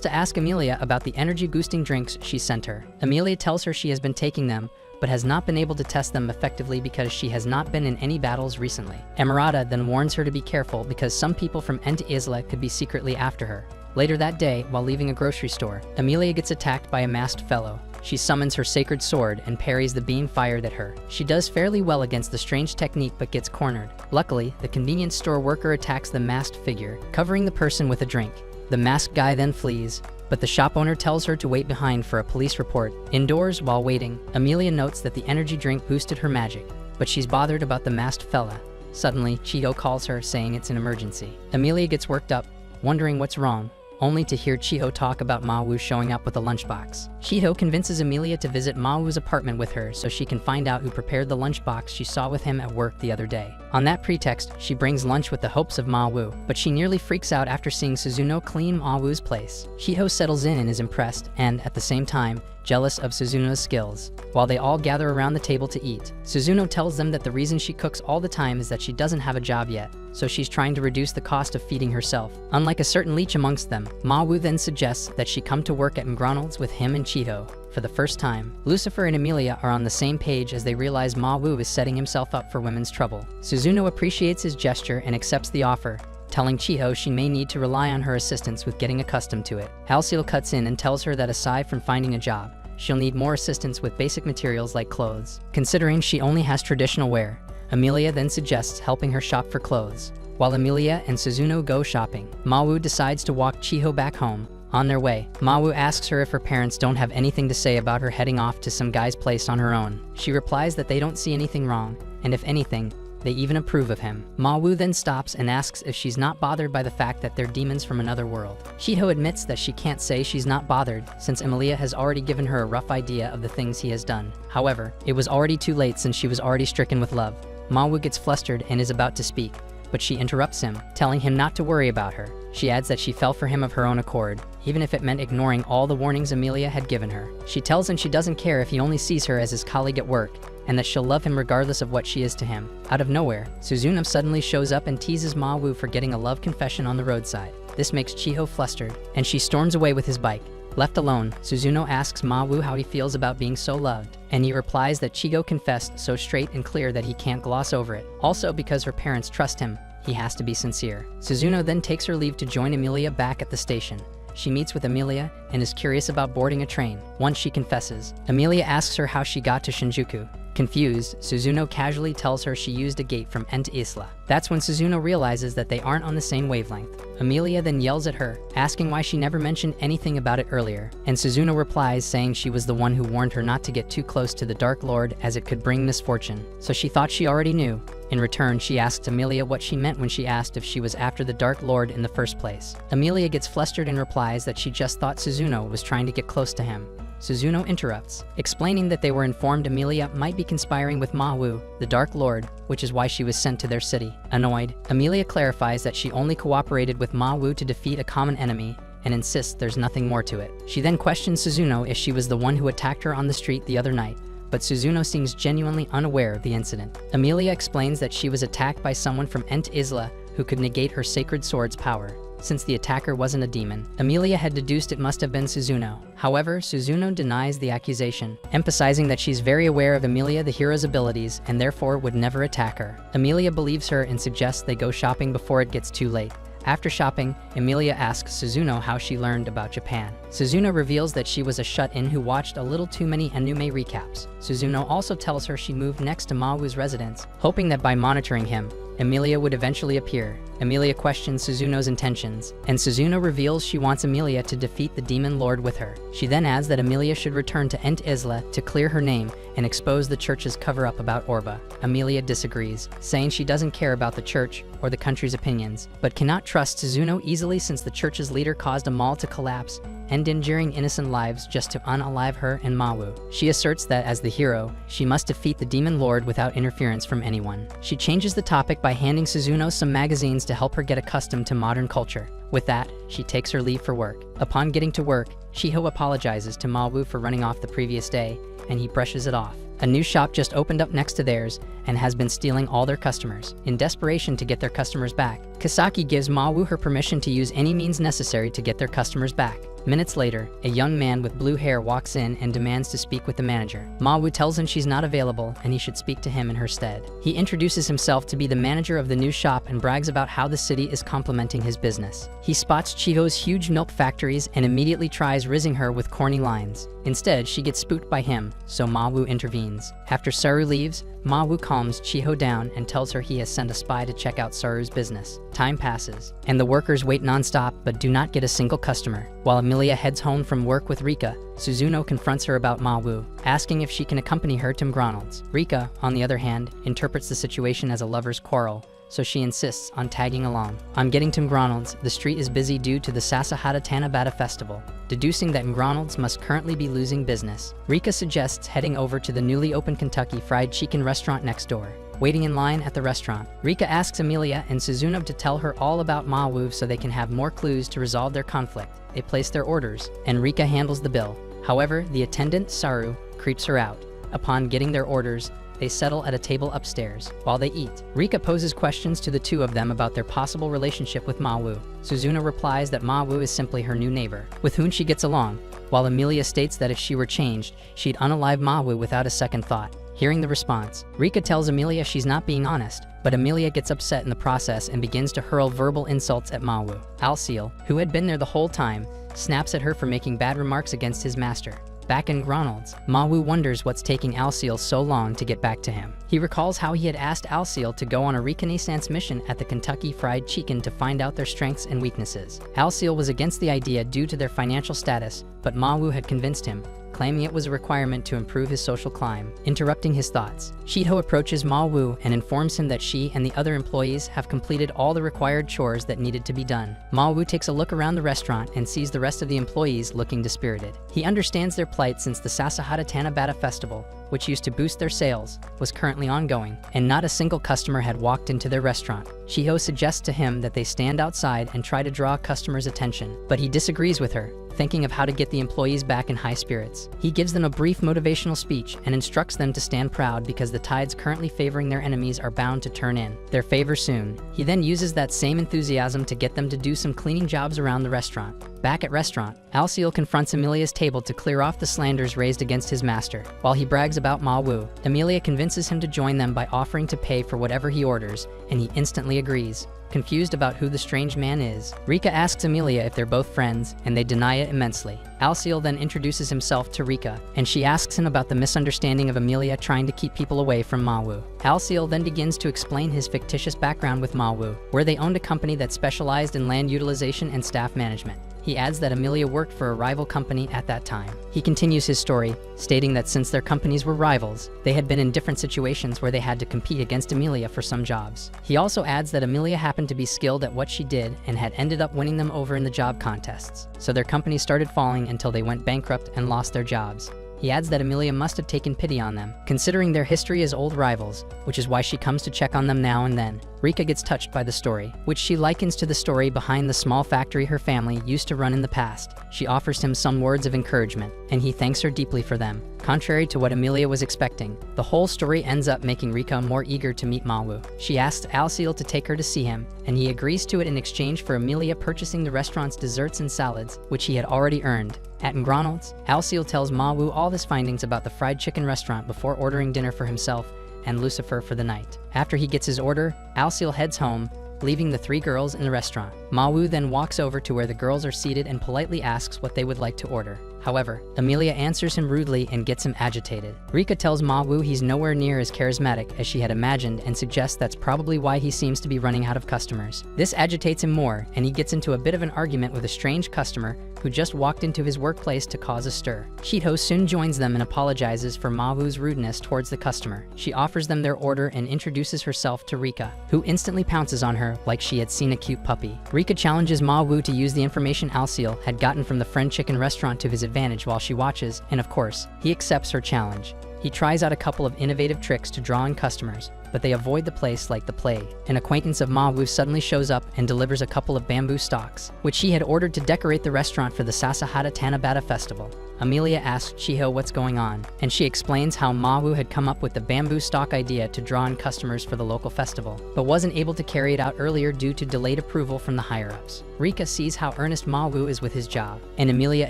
[SPEAKER 1] to ask Emilia about the energy-boosting drinks she sent her. Emilia tells her she has been taking them, but has not been able to test them effectively because she has not been in any battles recently. Emerata then warns her to be careful because some people from Ent Isla could be secretly after her. Later that day, while leaving a grocery store, Emilia gets attacked by a masked fellow. She summons her sacred sword and parries the beam fired at her. She does fairly well against the strange technique but gets cornered. Luckily, the convenience store worker attacks the masked figure, covering the person with a drink. The masked guy then flees, but the shop owner tells her to wait behind for a police report. Indoors, while waiting, Emilia notes that the energy drink boosted her magic, but she's bothered about the masked fella. Suddenly, Chiho calls her, saying it's an emergency. Emilia gets worked up, wondering what's wrong, only to hear Chiho talk about Ma Wu showing up with a lunchbox. Chiho convinces Emilia to visit Ma Wu's apartment with her so she can find out who prepared the lunchbox she saw with him at work the other day. On that pretext, she brings lunch with the hopes of Ma Wu, but she nearly freaks out after seeing Suzuno clean Ma Wu's place. Chiho settles in and is impressed and, at the same time, jealous of Suzuno's skills. While they all gather around the table to eat, Suzuno tells them that the reason she cooks all the time is that she doesn't have a job yet, so she's trying to reduce the cost of feeding herself. Unlike a certain leech amongst them, Ma Wu then suggests that she come to work at McDonald's with him and Chiho. For the first time, Lucifer and Emilia are on the same page as they realize Ma Wu is setting himself up for women's trouble. Suzuno appreciates his gesture and accepts the offer, telling Chiho she may need to rely on her assistance with getting accustomed to it. Halcyon cuts in and tells her that aside from finding a job, she'll need more assistance with basic materials like clothes. Considering she only has traditional wear, Emilia then suggests helping her shop for clothes. While Emilia and Suzuno go shopping, Ma Wu decides to walk Chiho back home. On their way, Ma Wu asks her if her parents don't have anything to say about her heading off to some guy's place on her own. She replies that they don't see anything wrong, and if anything, they even approve of him. Ma Wu then stops and asks if she's not bothered by the fact that they're demons from another world. Chiho admits that she can't say she's not bothered since Emilia has already given her a rough idea of the things he has done. However, it was already too late since she was already stricken with love. Ma Wu gets flustered and is about to speak, but she interrupts him, telling him not to worry about her. She adds that she fell for him of her own accord, even if it meant ignoring all the warnings Emilia had given her. She tells him she doesn't care if he only sees her as his colleague at work, and that she'll love him regardless of what she is to him. Out of nowhere, Suzuno suddenly shows up and teases Ma Wu for getting a love confession on the roadside. This makes Chiho flustered, and she storms away with his bike. Left alone, Suzuno asks Ma Wu how he feels about being so loved, and he replies that Chiho confessed so straight and clear that he can't gloss over it. Also, because her parents trust him, he has to be sincere. Suzuno then takes her leave to join Emilia back at the station. She meets with Emilia and is curious about boarding a train. Once she confesses, Emilia asks her how she got to Shinjuku. Confused, Suzuno casually tells her she used a gate from Ent Isla. That's when Suzuno realizes that they aren't on the same wavelength. Emilia then yells at her, asking why she never mentioned anything about it earlier, and Suzuno replies saying she was the one who warned her not to get too close to the Dark Lord as it could bring misfortune, so she thought she already knew. In return, she asks Emilia what she meant when she asked if she was after the Dark Lord in the first place. Emilia gets flustered and replies that she just thought Suzuno was trying to get close to him. Suzuno interrupts, explaining that they were informed Emilia might be conspiring with Ma Wu, the Dark Lord, which is why she was sent to their city. Annoyed, Emilia clarifies that she only cooperated with Ma Wu to defeat a common enemy, and insists there's nothing more to it. She then questions Suzuno if she was the one who attacked her on the street the other night, but Suzuno seems genuinely unaware of the incident. Emilia explains that she was attacked by someone from Ent Isla who could negate her sacred sword's power. Since the attacker wasn't a demon, Emilia had deduced it must have been Suzuno. However, Suzuno denies the accusation, emphasizing that she's very aware of Emilia the hero's abilities and therefore would never attack her. Emilia believes her and suggests they go shopping before it gets too late. After shopping, Emilia asks Suzuno how she learned about Japan. Suzuno reveals that she was a shut-in who watched a little too many anime recaps. Suzuno also tells her she moved next to Mawu's residence, hoping that by monitoring him, Emilia would eventually appear. Emilia questions Suzuno's intentions, and Suzuno reveals she wants Emilia to defeat the Demon Lord with her. She then adds that Emilia should return to Ent Isla to clear her name and expose the church's cover-up about Orba. Emilia disagrees, saying she doesn't care about the church or the country's opinions, but cannot trust Suzuno easily since the church's leader caused a mall to collapse and injuring innocent lives just to unalive her and Mawu. She asserts that as the hero, she must defeat the Demon Lord without interference from anyone. She changes the topic by handing Suzuno some magazines to help her get accustomed to modern culture. With that, she takes her leave for work. Upon getting to work, Shiho apologizes to Mawu for running off the previous day, and he brushes it off. A new shop just opened up next to theirs and has been stealing all their customers. In desperation to get their customers back, Kisaki gives Mawu her permission to use any means necessary to get their customers back. Minutes later, a young man with blue hair walks in and demands to speak with the manager. Mawu tells him she's not available and he should speak to him in her stead. He introduces himself to be the manager of the new shop and brags about how the city is complimenting his business. He spots Chiho's huge milk factories and immediately tries rizzing her with corny lines. Instead, she gets spooked by him, so Mawu intervenes. After Saru leaves, Mawu calms Chiho down and tells her he has sent a spy to check out Saru's business. Time passes, and the workers wait non-stop but do not get a single customer. While Emilia heads home from work with Rika, Suzuno confronts her about Mawu, asking if she can accompany her to McDonald's. Rika, on the other hand, interprets the situation as a lover's quarrel, so she insists on tagging along. On getting to McDonald's, the street is busy due to the Sasahara Tanabata festival. Deducing that McDonald's must currently be losing business, Rika suggests heading over to the newly opened Kentucky Fried Chicken restaurant next door. Waiting in line at the restaurant, Rika asks Emilia and Suzuno to tell her all about Mawu so they can have more clues to resolve their conflict. They place their orders, and Rika handles the bill. However, the attendant, Saru, creeps her out. Upon getting their orders, they settle at a table upstairs. While they eat, Rika poses questions to the two of them about their possible relationship with Mawu. Suzuno replies that Mawu is simply her new neighbor, with whom she gets along, while Emilia states that if she were changed, she'd unalive Mawu without a second thought. Hearing the response, Rika tells Emilia she's not being honest, but Emilia gets upset in the process and begins to hurl verbal insults at Mawu. Alciel, who had been there the whole time, snaps at her for making bad remarks against his master. Back in McDonald's, Mawu wonders what's taking Alciel so long to get back to him. He recalls how he had asked Alciel to go on a reconnaissance mission at the Kentucky Fried Chicken to find out their strengths and weaknesses. Alciel was against the idea due to their financial status, but Mawu had convinced him, claiming it was a requirement to improve his social climb. Interrupting his thoughts, Shiho approaches Mawu and informs him that she and the other employees have completed all the required chores that needed to be done. Mawu takes a look around the restaurant and sees the rest of the employees looking dispirited. He understands their plight since the Sasahara Tanabata festival, which used to boost their sales, was currently ongoing, and not a single customer had walked into their restaurant. Shiho suggests to him that they stand outside and try to draw customers' attention, but he disagrees with her, thinking of how to get the employees back in high spirits. He gives them a brief motivational speech and instructs them to stand proud because the tides currently favoring their enemies are bound to turn in their favor soon. He then uses that same enthusiasm to get them to do some cleaning jobs around the restaurant. Back at restaurant, Alciel confronts Emilia's table to clear off the slanders raised against his master. While he brags about Mawu, Emilia convinces him to join them by offering to pay for whatever he orders, and he instantly agrees. Confused about who the strange man is, Rika asks Emilia if they're both friends, and they deny it immensely. Alciel then introduces himself to Rika, and she asks him about the misunderstanding of Emilia trying to keep people away from Mawu. Alciel then begins to explain his fictitious background with Mawu, where they owned a company that specialized in land utilization and staff management. He adds that Emilia worked for a rival company at that time. He continues his story, stating that since their companies were rivals, they had been in different situations where they had to compete against Emilia for some jobs. He also adds that Emilia happened to be skilled at what she did and had ended up winning them over in the job contests, so their companies started falling until they went bankrupt and lost their jobs. He adds that Emilia must have taken pity on them, considering their history as old rivals, which is why she comes to check on them now and then. Rika gets touched by the story, which she likens to the story behind the small factory her family used to run in the past. She offers him some words of encouragement, and he thanks her deeply for them. Contrary to what Emilia was expecting, the whole story ends up making Rika more eager to meet Mawu. She asks Alciel to take her to see him, and he agrees to it in exchange for Emilia purchasing the restaurant's desserts and salads, which he had already earned. At McDonald's, Alciel tells Mawu all his findings about the fried chicken restaurant before ordering dinner for himself and Lucifer for the night. After he gets his order, Alciel heads home, leaving the three girls in the restaurant. Ma Wu then walks over to where the girls are seated and politely asks what they would like to order. However, Amelia answers him rudely and gets him agitated. Rika tells Ma Wu he's nowhere near as charismatic as she had imagined and suggests that's probably why he seems to be running out of customers. This agitates him more, and he gets into a bit of an argument with a strange customer who just walked into his workplace to cause a stir. Chiho soon joins them and apologizes for Ma Wu's rudeness towards the customer. She offers them their order and introduces herself to Rika, who instantly pounces on her like she had seen a cute puppy. Rika challenges Ma Wu to use the information Alciel had gotten from the fried chicken restaurant to his advantage while she watches, and of course, he accepts her challenge. He tries out a couple of innovative tricks to draw in customers, but they avoid the place like the plague. An acquaintance of Ma Wu suddenly shows up and delivers a couple of bamboo stalks, which he had ordered to decorate the restaurant for the Sasahata Tanabata festival. Amelia asks Chiho what's going on, and she explains how Ma Wu had come up with the bamboo stalk idea to draw in customers for the local festival, but wasn't able to carry it out earlier due to delayed approval from the higher-ups. Rika sees how earnest Ma Wu is with his job, and Amelia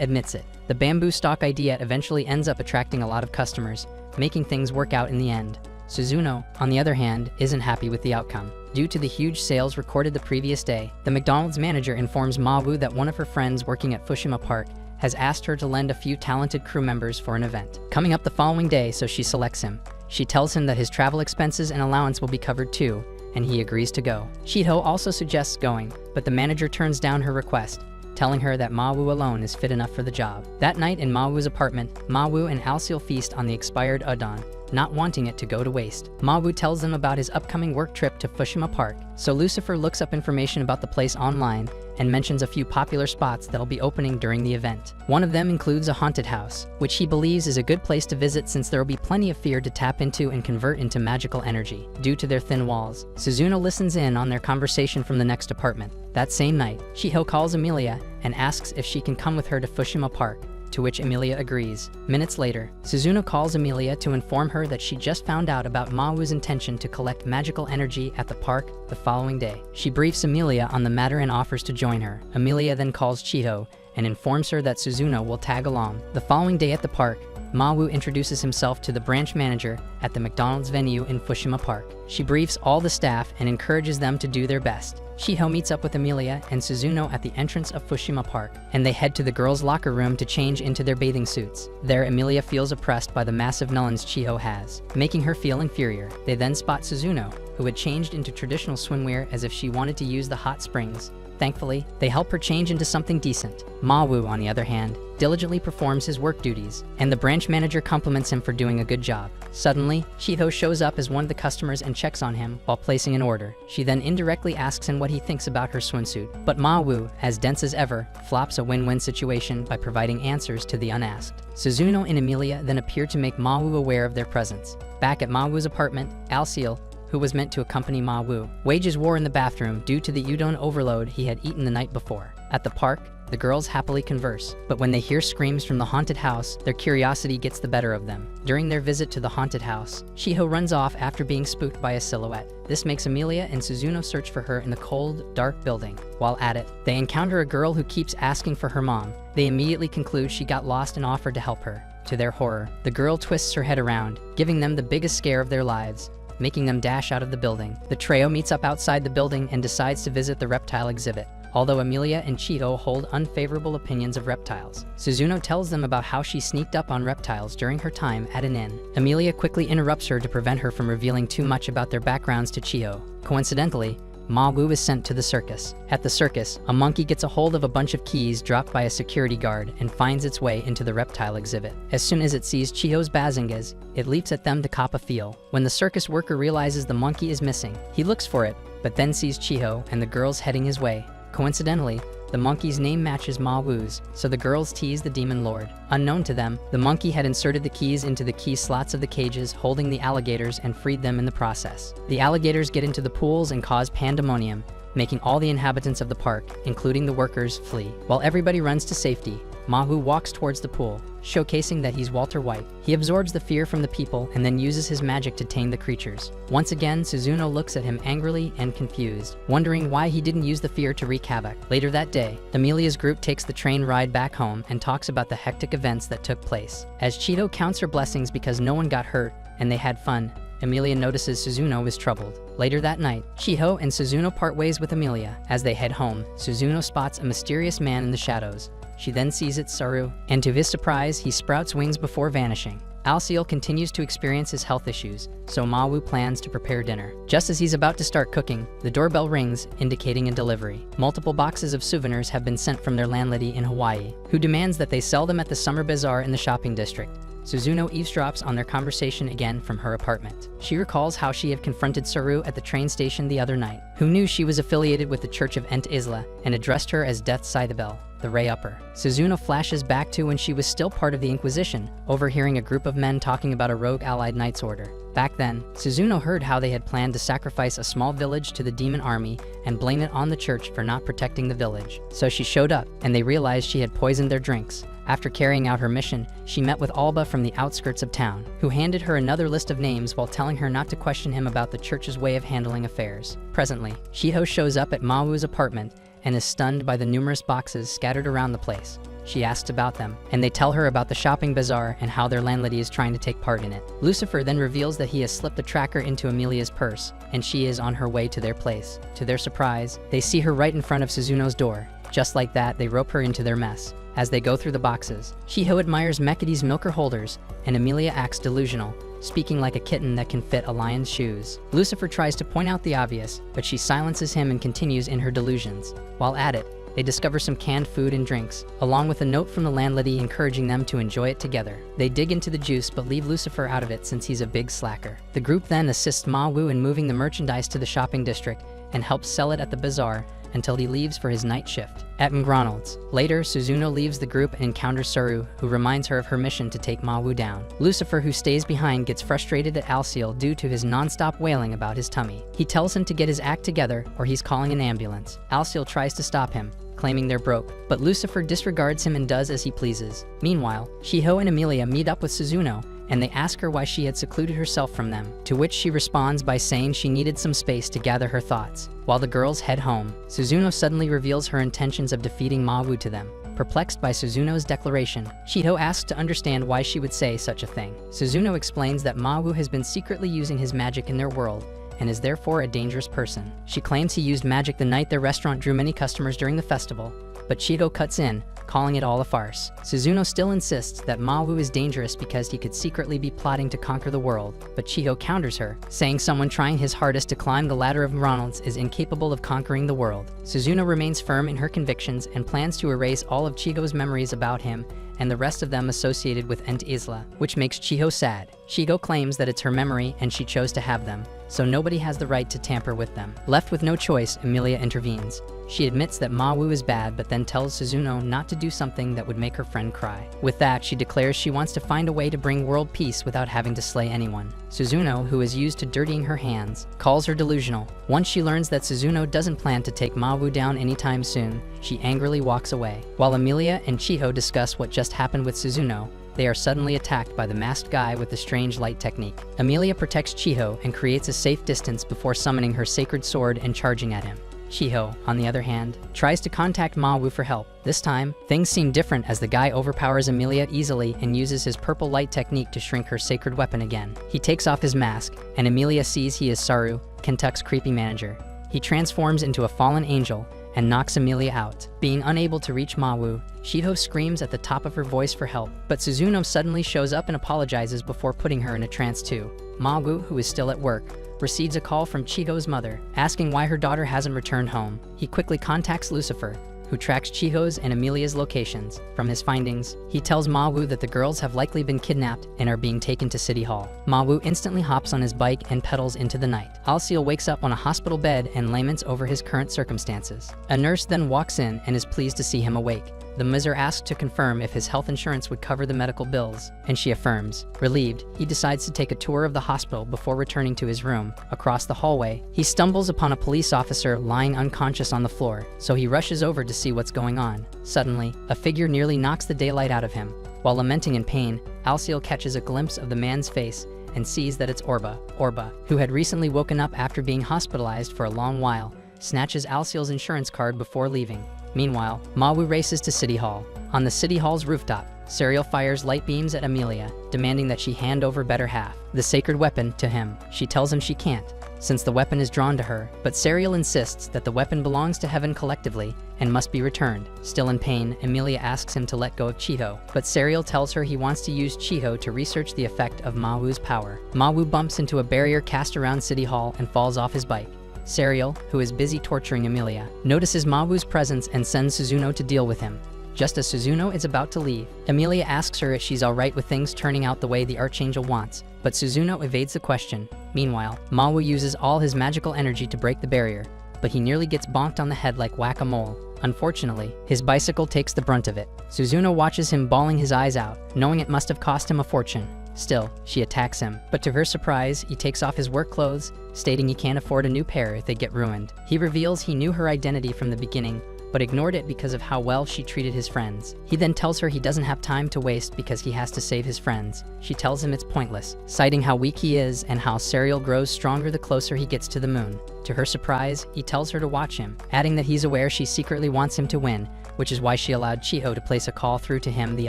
[SPEAKER 1] admits it. The bamboo stalk idea eventually ends up attracting a lot of customers, making things work out in the end. Suzuno, on the other hand, isn't happy with the outcome. Due to the huge sales recorded the previous day, the McDonald's manager informs Ma Wu that one of her friends working at Fushima Park has asked her to lend a few talented crew members for an event coming up the following day, so she selects him. She tells him that his travel expenses and allowance will be covered too, and he agrees to go. Chiho also suggests going, but the manager turns down her request, telling her that Ma Wu alone is fit enough for the job. That night in Ma Wu's apartment, Ma Wu and Alciel feast on the expired udon, not wanting it to go to waste. Ma Wu tells them about his upcoming work trip to Fushima Park, so Lucifer looks up information about the place online and mentions a few popular spots that'll be opening during the event. One of them includes a haunted house, which he believes is a good place to visit since there will be plenty of fear to tap into and convert into magical energy due to their thin walls. Suzuno listens in on their conversation from the next apartment. That same night, Chiho calls Amelia and asks if she can come with her to Fushima Park, to which Amelia agrees. Minutes later, Suzuno calls Amelia to inform her that she just found out about Ma Wu's intention to collect magical energy at the park the following day. She briefs Amelia on the matter and offers to join her. Amelia then calls Chiho and informs her that Suzuno will tag along. The following day at the park, Ma Wu introduces himself to the branch manager at the McDonald's venue in Fushima Park. She briefs all the staff and encourages them to do their best. Chiho meets up with Amelia and Suzuno at the entrance of Fushima Park, and they head to the girls' locker room to change into their bathing suits. There, Amelia feels oppressed by the massive melons Chiho has, making her feel inferior. They then spot Suzuno, who had changed into traditional swimwear as if she wanted to use the hot springs. Thankfully, they help her change into something decent. Ma Wu, on the other hand, diligently performs his work duties, and the branch manager compliments him for doing a good job. Suddenly, Chiho shows up as one of the customers and checks on him while placing an order. She then indirectly asks him what he thinks about her swimsuit, but Ma Wu, as dense as ever, flops a win-win situation by providing answers to the unasked. Suzuno and Amelia then appear to make Ma Wu aware of their presence. Back at Ma Wu's apartment, Alciel, who was meant to accompany Ma Wu, wages war in the bathroom due to the udon overload he had eaten the night before. At the park, the girls happily converse, but when they hear screams from the haunted house, their curiosity gets the better of them. During their visit to the haunted house, Chiho runs off after being spooked by a silhouette. This makes Amelia and Suzuno search for her in the cold, dark building. While at it, they encounter a girl who keeps asking for her mom. They immediately conclude she got lost and offer to help her. To their horror, the girl twists her head around, giving them the biggest scare of their lives, making them dash out of the building. The trio meets up outside the building and decides to visit the reptile exhibit. Although Amelia and Chiho hold unfavorable opinions of reptiles, Suzuno tells them about how she sneaked up on reptiles during her time at an inn. Amelia quickly interrupts her to prevent her from revealing too much about their backgrounds to Chiho. Coincidentally, Ma Wu is sent to the circus. At the circus, a monkey gets a hold of a bunch of keys dropped by a security guard and finds its way into the reptile exhibit. As soon as it sees Chiho's Bazingas, it leaps at them to cop a feel. When the circus worker realizes the monkey is missing, he looks for it, but then sees Chiho and the girls heading his way. Coincidentally, the monkey's name matches Ma Wu's, so the girls tease the demon lord. Unknown to them, the monkey had inserted the keys into the key slots of the cages holding the alligators and freed them in the process. The alligators get into the pools and cause pandemonium, making all the inhabitants of the park, including the workers, flee. While everybody runs to safety, Ma Wu walks towards the pool, showcasing that he's Walter White. He absorbs the fear from the people and then uses his magic to tame the creatures. Once again, Suzuno looks at him angrily and confused, wondering why he didn't use the fear to wreak havoc. Later that day, Amelia's group takes the train ride back home and talks about the hectic events that took place. As Chiho counts her blessings because no one got hurt and they had fun, Emilia notices Suzuno is troubled. Later that night, Chiho and Suzuno part ways with Emilia. As they head home, Suzuno spots a mysterious man in the shadows. She then sees it's Saru, and to his surprise, he sprouts wings before vanishing. Alciel continues to experience his health issues, so Mawu plans to prepare dinner. Just as he's about to start cooking, the doorbell rings, indicating a delivery. Multiple boxes of souvenirs have been sent from their landlady in Hawaii, who demands that they sell them at the summer bazaar in the shopping district. Suzuno eavesdrops on their conversation again from her apartment. She recalls how she had confronted Saru at the train station the other night, who knew she was affiliated with the Church of Ent Isla and addressed her as Death Scythebel, the Ray Upper. Suzuno flashes back to when she was still part of the Inquisition, overhearing a group of men talking about a rogue allied Knights Order. Back then, Suzuno heard how they had planned to sacrifice a small village to the demon army and blame it on the church for not protecting the village. So she showed up, and they realized she had poisoned their drinks. After carrying out her mission, she met with Alba from the outskirts of town, who handed her another list of names while telling her not to question him about the church's way of handling affairs. Presently, Chiho shows up at Mawu's apartment and is stunned by the numerous boxes scattered around the place. She asks about them, and they tell her about the shopping bazaar and how their landlady is trying to take part in it. Lucifer then reveals that he has slipped a tracker into Emilia's purse, and she is on her way to their place. To their surprise, they see her right in front of Suzuno's door. Just like that, they rope her into their mess. As they go through the boxes, Chiho admires Mekidi's milker holders, and Emilia acts delusional, speaking like a kitten that can fit a lion's shoes. Lucifer tries to point out the obvious, but she silences him and continues in her delusions. While at it, they discover some canned food and drinks, along with a note from the landlady encouraging them to enjoy it together. They dig into the juice but leave Lucifer out of it since he's a big slacker. The group then assists Mawu in moving the merchandise to the shopping district and helps sell it at the bazaar until he leaves for his night shift at McDonald's. Later, Suzuno leaves the group and encounters Saru, who reminds her of her mission to take Mawu down. Lucifer, who stays behind, gets frustrated at Alciel due to his non-stop wailing about his tummy. He tells him to get his act together or he's calling an ambulance. Alciel tries to stop him, claiming they're broke, but Lucifer disregards him and does as he pleases. Meanwhile, Chiho and Emilia meet up with Suzuno, and they ask her why she had secluded herself from them, to which she responds by saying she needed some space to gather her thoughts. While the girls head home, Suzuno suddenly reveals her intentions of defeating Mawu to them. Perplexed by Suzuno's declaration, Chiho asks to understand why she would say such a thing. Suzuno explains that Mawu has been secretly using his magic in their world, and is therefore a dangerous person. She claims he used magic the night their restaurant drew many customers during the festival, but Chiho cuts in, calling it all a farce. Suzuno still insists that Mawu is dangerous because he could secretly be plotting to conquer the world, but Chiho counters her, saying someone trying his hardest to climb the ladder of Ronald's is incapable of conquering the world. Suzuno remains firm in her convictions and plans to erase all of Chiho's memories about him and the rest of them associated with Ent Isla, which makes Chiho sad. Chiho claims that it's her memory and she chose to have them, so nobody has the right to tamper with them. Left with no choice, Emilia intervenes. She admits that Mawu is bad, but then tells Suzuno not to do something that would make her friend cry. With that, she declares she wants to find a way to bring world peace without having to slay anyone. Suzuno, who is used to dirtying her hands, calls her delusional. Once she learns that Suzuno doesn't plan to take Mawu down anytime soon, she angrily walks away. While Emilia and Chiho discuss what just happened with Suzuno, they are suddenly attacked by the masked guy with the strange light technique. Emilia protects Chiho and creates a safe distance before summoning her sacred sword and charging at him. Chiho, on the other hand, tries to contact Mawu for help. This time, things seem different as the guy overpowers Emilia easily and uses his purple light technique to shrink her sacred weapon again. He takes off his mask, and Emilia sees he is Saru, Kentuck's creepy manager. He transforms into a fallen angel and knocks Emilia out. Being unable to reach Mawu, Chiho screams at the top of her voice for help, but Suzuno suddenly shows up and apologizes before putting her in a trance too. Mawu, who is still at work, receives a call from Chiho's mother, asking why her daughter hasn't returned home. He quickly contacts Lucifer, who tracks Chiho's and Emilia's locations. From his findings, he tells Mawu that the girls have likely been kidnapped and are being taken to City Hall. Mawu instantly hops on his bike and pedals into the night. Alciel wakes up on a hospital bed and laments over his current circumstances. A nurse then walks in and is pleased to see him awake. The Miser asks to confirm if his health insurance would cover the medical bills, and she affirms. Relieved, he decides to take a tour of the hospital before returning to his room. Across the hallway, he stumbles upon a police officer lying unconscious on the floor, so he rushes over to see what's going on. Suddenly, a figure nearly knocks the daylight out of him. While lamenting in pain, Alciel catches a glimpse of the man's face and sees that it's Orba, who had recently woken up after being hospitalized for a long while, snatches Alciel's insurance card before leaving. Meanwhile, Mawu races to City Hall. On the City Hall's rooftop, Serial fires light beams at Amelia, demanding that she hand over better half, the sacred weapon, to him. She tells him she can't, since the weapon is drawn to her, but Serial insists that the weapon belongs to heaven collectively and must be returned. Still in pain, Amelia asks him to let go of Chiho, but Serial tells her he wants to use Chiho to research the effect of Mawu's power. Mawu bumps into a barrier cast around City Hall and falls off his bike. Serial, who is busy torturing Amelia, notices Mawu's presence and sends Suzuno to deal with him. Just as Suzuno is about to leave, Amelia asks her if she's alright with things turning out the way the Archangel wants, but Suzuno evades the question. Meanwhile, Mawu uses all his magical energy to break the barrier, but he nearly gets bonked on the head like whack-a-mole. Unfortunately, his bicycle takes the brunt of it. Suzuno watches him bawling his eyes out, knowing it must have cost him a fortune. Still, she attacks him, but to her surprise, he takes off his work clothes, stating he can't afford a new pair if they get ruined. He reveals he knew her identity from the beginning, but ignored it because of how well she treated his friends. He then tells her he doesn't have time to waste because he has to save his friends. She tells him it's pointless, citing how weak he is and how Serial grows stronger the closer he gets to the moon. To her surprise, he tells her to watch him, adding that he's aware she secretly wants him to win, which is why she allowed Chiho to place a call through to him the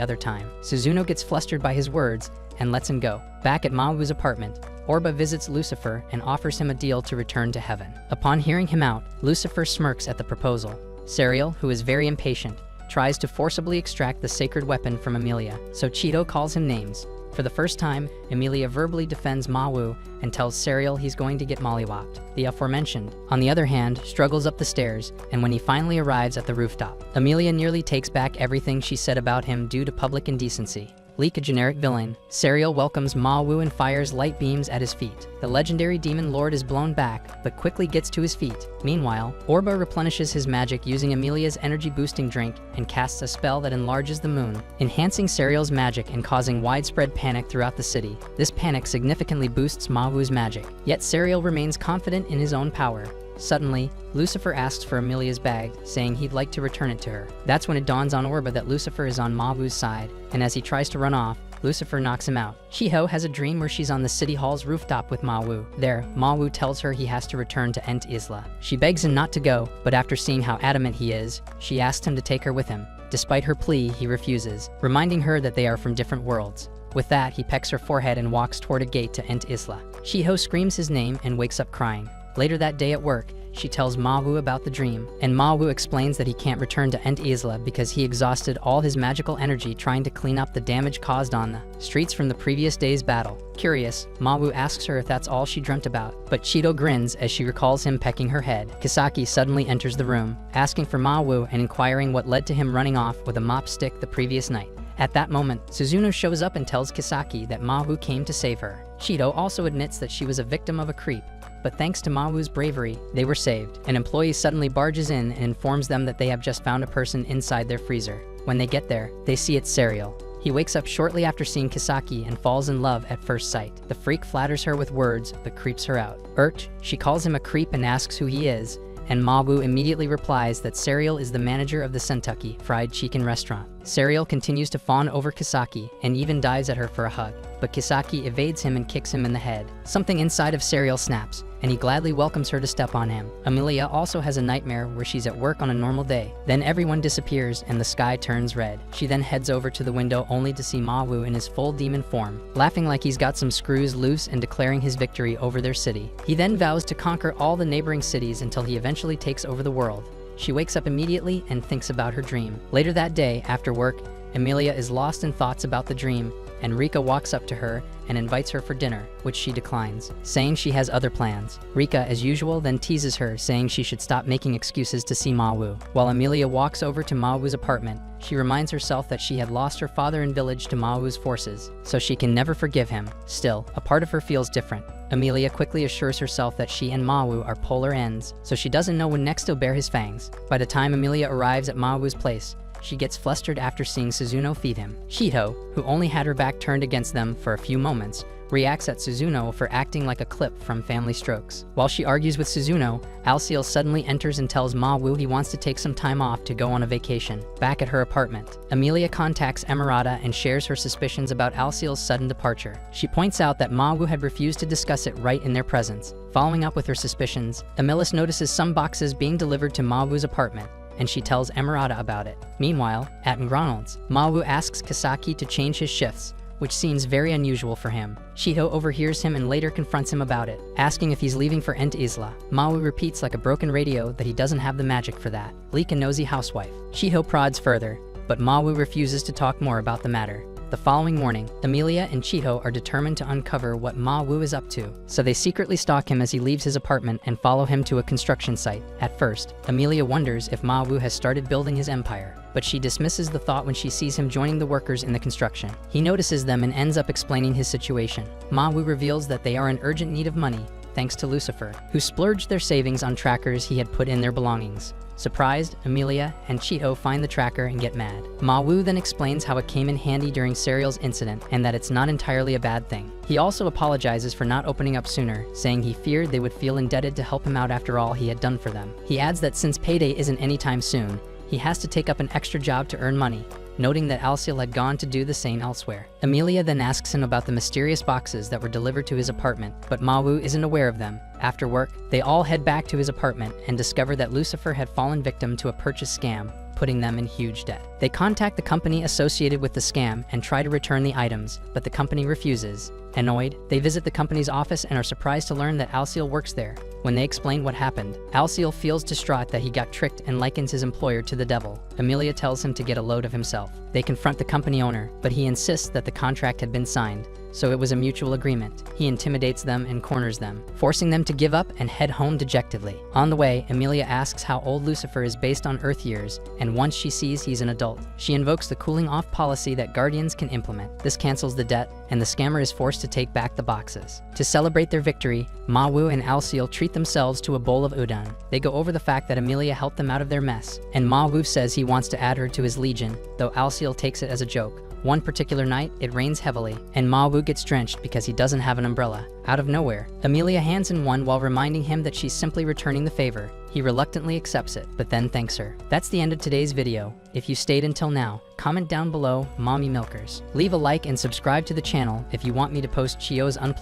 [SPEAKER 1] other time. Suzuno gets flustered by his words and lets him go. Back at Mawu's apartment, Orba visits Lucifer and offers him a deal to return to heaven. Upon hearing him out, Lucifer smirks at the proposal. Serial, who is very impatient, tries to forcibly extract the sacred weapon from Amelia, so Chiho calls him names. For the first time, Amelia verbally defends Mawu and tells Serial he's going to get mollywopped. The aforementioned, on the other hand, struggles up the stairs, and when he finally arrives at the rooftop, Amelia nearly takes back everything she said about him due to public indecency. Leak a generic villain, Serial welcomes Mawu and fires light beams at his feet. The legendary demon lord is blown back, but quickly gets to his feet. Meanwhile, Orba replenishes his magic using Amelia's energy-boosting drink and casts a spell that enlarges the moon, enhancing Serial's magic and causing widespread panic throughout the city. This panic significantly boosts Mawu's magic, yet Serial remains confident in his own power. Suddenly, Lucifer asks for Amelia's bag, saying he'd like to return it to her. That's when it dawns on Orba that Lucifer is on Mawu's side, and as he tries to run off, Lucifer knocks him out. Chiho has a dream where she's on the City Hall's rooftop with Mawu. There, Mawu tells her he has to return to Ent Isla. She begs him not to go, but after seeing how adamant he is, she asks him to take her with him. Despite her plea, he refuses, reminding her that they are from different worlds. With that, he pecks her forehead and walks toward a gate to Ent Isla. Chiho screams his name and wakes up crying. Later that day at work, she tells Mawu about the dream, and Mawu explains that he can't return to Ent Isla because he exhausted all his magical energy trying to clean up the damage caused on the streets from the previous day's battle. Curious, Mawu asks her if that's all she dreamt about, but Chido grins as she recalls him pecking her head. Kisaki suddenly enters the room, asking for Mawu and inquiring what led to him running off with a mop stick the previous night. At that moment, Suzuno shows up and tells Kisaki that Mawu came to save her. Chido also admits that she was a victim of a creep, but thanks to Mawu's bravery, they were saved. An employee suddenly barges in and informs them that they have just found a person inside their freezer. When they get there, they see it's Serial. He wakes up shortly after seeing Kisaki and falls in love at first sight. The freak flatters her with words, but creeps her out. Irked, she calls him a creep and asks who he is, and Mawu immediately replies that Serial is the manager of the Sentucky Fried Chicken restaurant. Serial continues to fawn over Kisaki and even dives at her for a hug, but Kisaki evades him and kicks him in the head. Something inside of Serial snaps, and he gladly welcomes her to step on him. Amelia also has a nightmare where she's at work on a normal day. Then everyone disappears and the sky turns red. She then heads over to the window only to see Mawu in his full demon form, laughing like he's got some screws loose and declaring his victory over their city. He then vows to conquer all the neighboring cities until he eventually takes over the world. She wakes up immediately and thinks about her dream. Later that day, after work, Amelia is lost in thoughts about the dream, and Rika walks up to her and invites her for dinner, which she declines, saying she has other plans. Rika, as usual, then teases her, saying she should stop making excuses to see Mawu. While Amelia walks over to Mawu's apartment, she reminds herself that she had lost her father in village to Mawu's forces, so she can never forgive him. Still, a part of her feels different. Amelia quickly assures herself that she and Mawu are polar ends, so she doesn't know when next he'll bare his fangs. By the time Amelia arrives at Mawu's place, she gets flustered after seeing Suzuno feed him. Chiho, who only had her back turned against them for a few moments, reacts at Suzuno for acting like a clip from Family Strokes. While she argues with Suzuno, Alciel suddenly enters and tells Ma Wu he wants to take some time off to go on a vacation. Back at her apartment, Emilia contacts Emerauda and shares her suspicions about Alciel's sudden departure. She points out that Ma Wu had refused to discuss it right in their presence. Following up with her suspicions, Emilis notices some boxes being delivered to Ma Wu's apartment, and she tells Emerauda about it. Meanwhile, at McDonald's, Ma Wu asks Kisaki to change his shifts, which seems very unusual for him. Shiho overhears him and later confronts him about it, asking if he's leaving for Ent Isla. Ma Wu repeats like a broken radio that he doesn't have the magic for that. Leak a nosy housewife. Shiho prods further, but Ma Wu refuses to talk more about the matter. The following morning, Emilia and Chiho are determined to uncover what Ma Wu is up to, so they secretly stalk him as he leaves his apartment and follow him to a construction site. At first, Emilia wonders if Ma Wu has started building his empire, but she dismisses the thought when she sees him joining the workers in the construction. He notices them and ends up explaining his situation. Ma Wu reveals that they are in urgent need of money, thanks to Lucifer, who splurged their savings on trackers he had put in their belongings. Surprised, Emilia and Chiho find the tracker and get mad. Ma Wu then explains how it came in handy during Serial's incident and that it's not entirely a bad thing. He also apologizes for not opening up sooner, saying he feared they would feel indebted to help him out after all he had done for them. He adds that since payday isn't anytime soon, he has to take up an extra job to earn money, noting that Alciel had gone to do the same elsewhere. Emilia then asks him about the mysterious boxes that were delivered to his apartment, but Ma Wu isn't aware of them. After work, they all head back to his apartment and discover that Lucifer had fallen victim to a purchase scam, putting them in huge debt. They contact the company associated with the scam and try to return the items, but the company refuses. Annoyed, they visit the company's office and are surprised to learn that Alciel works there. When they explain what happened, Alciel feels distraught that he got tricked and likens his employer to the devil. Emilia tells him to get a load of himself. They confront the company owner, but he insists that the contract had been signed, so it was a mutual agreement. He intimidates them and corners them, forcing them to give up and head home dejectedly. On the way, Emilia asks how old Lucifer is based on Earth years, and once she sees he's an adult, she invokes the cooling off policy that Guardians can implement. This cancels the debt, and the scammer is forced to take back the boxes. To celebrate their victory, Ma Wu and Alciel treat themselves to a bowl of udon. They go over the fact that Emilia helped them out of their mess, and Ma Wu says he wants to add her to his legion, though Alciel takes it as a joke. One particular night, it rains heavily, and Ma Wu gets drenched because he doesn't have an umbrella. Out of nowhere, Emilia hands him one while reminding him that she's simply returning the favor. He reluctantly accepts it, but then thanks her. That's the end of today's video. If you stayed until now, comment down below, Mommy Milkers. Leave a like and subscribe to the channel if you want me to post Chiyo's unplotted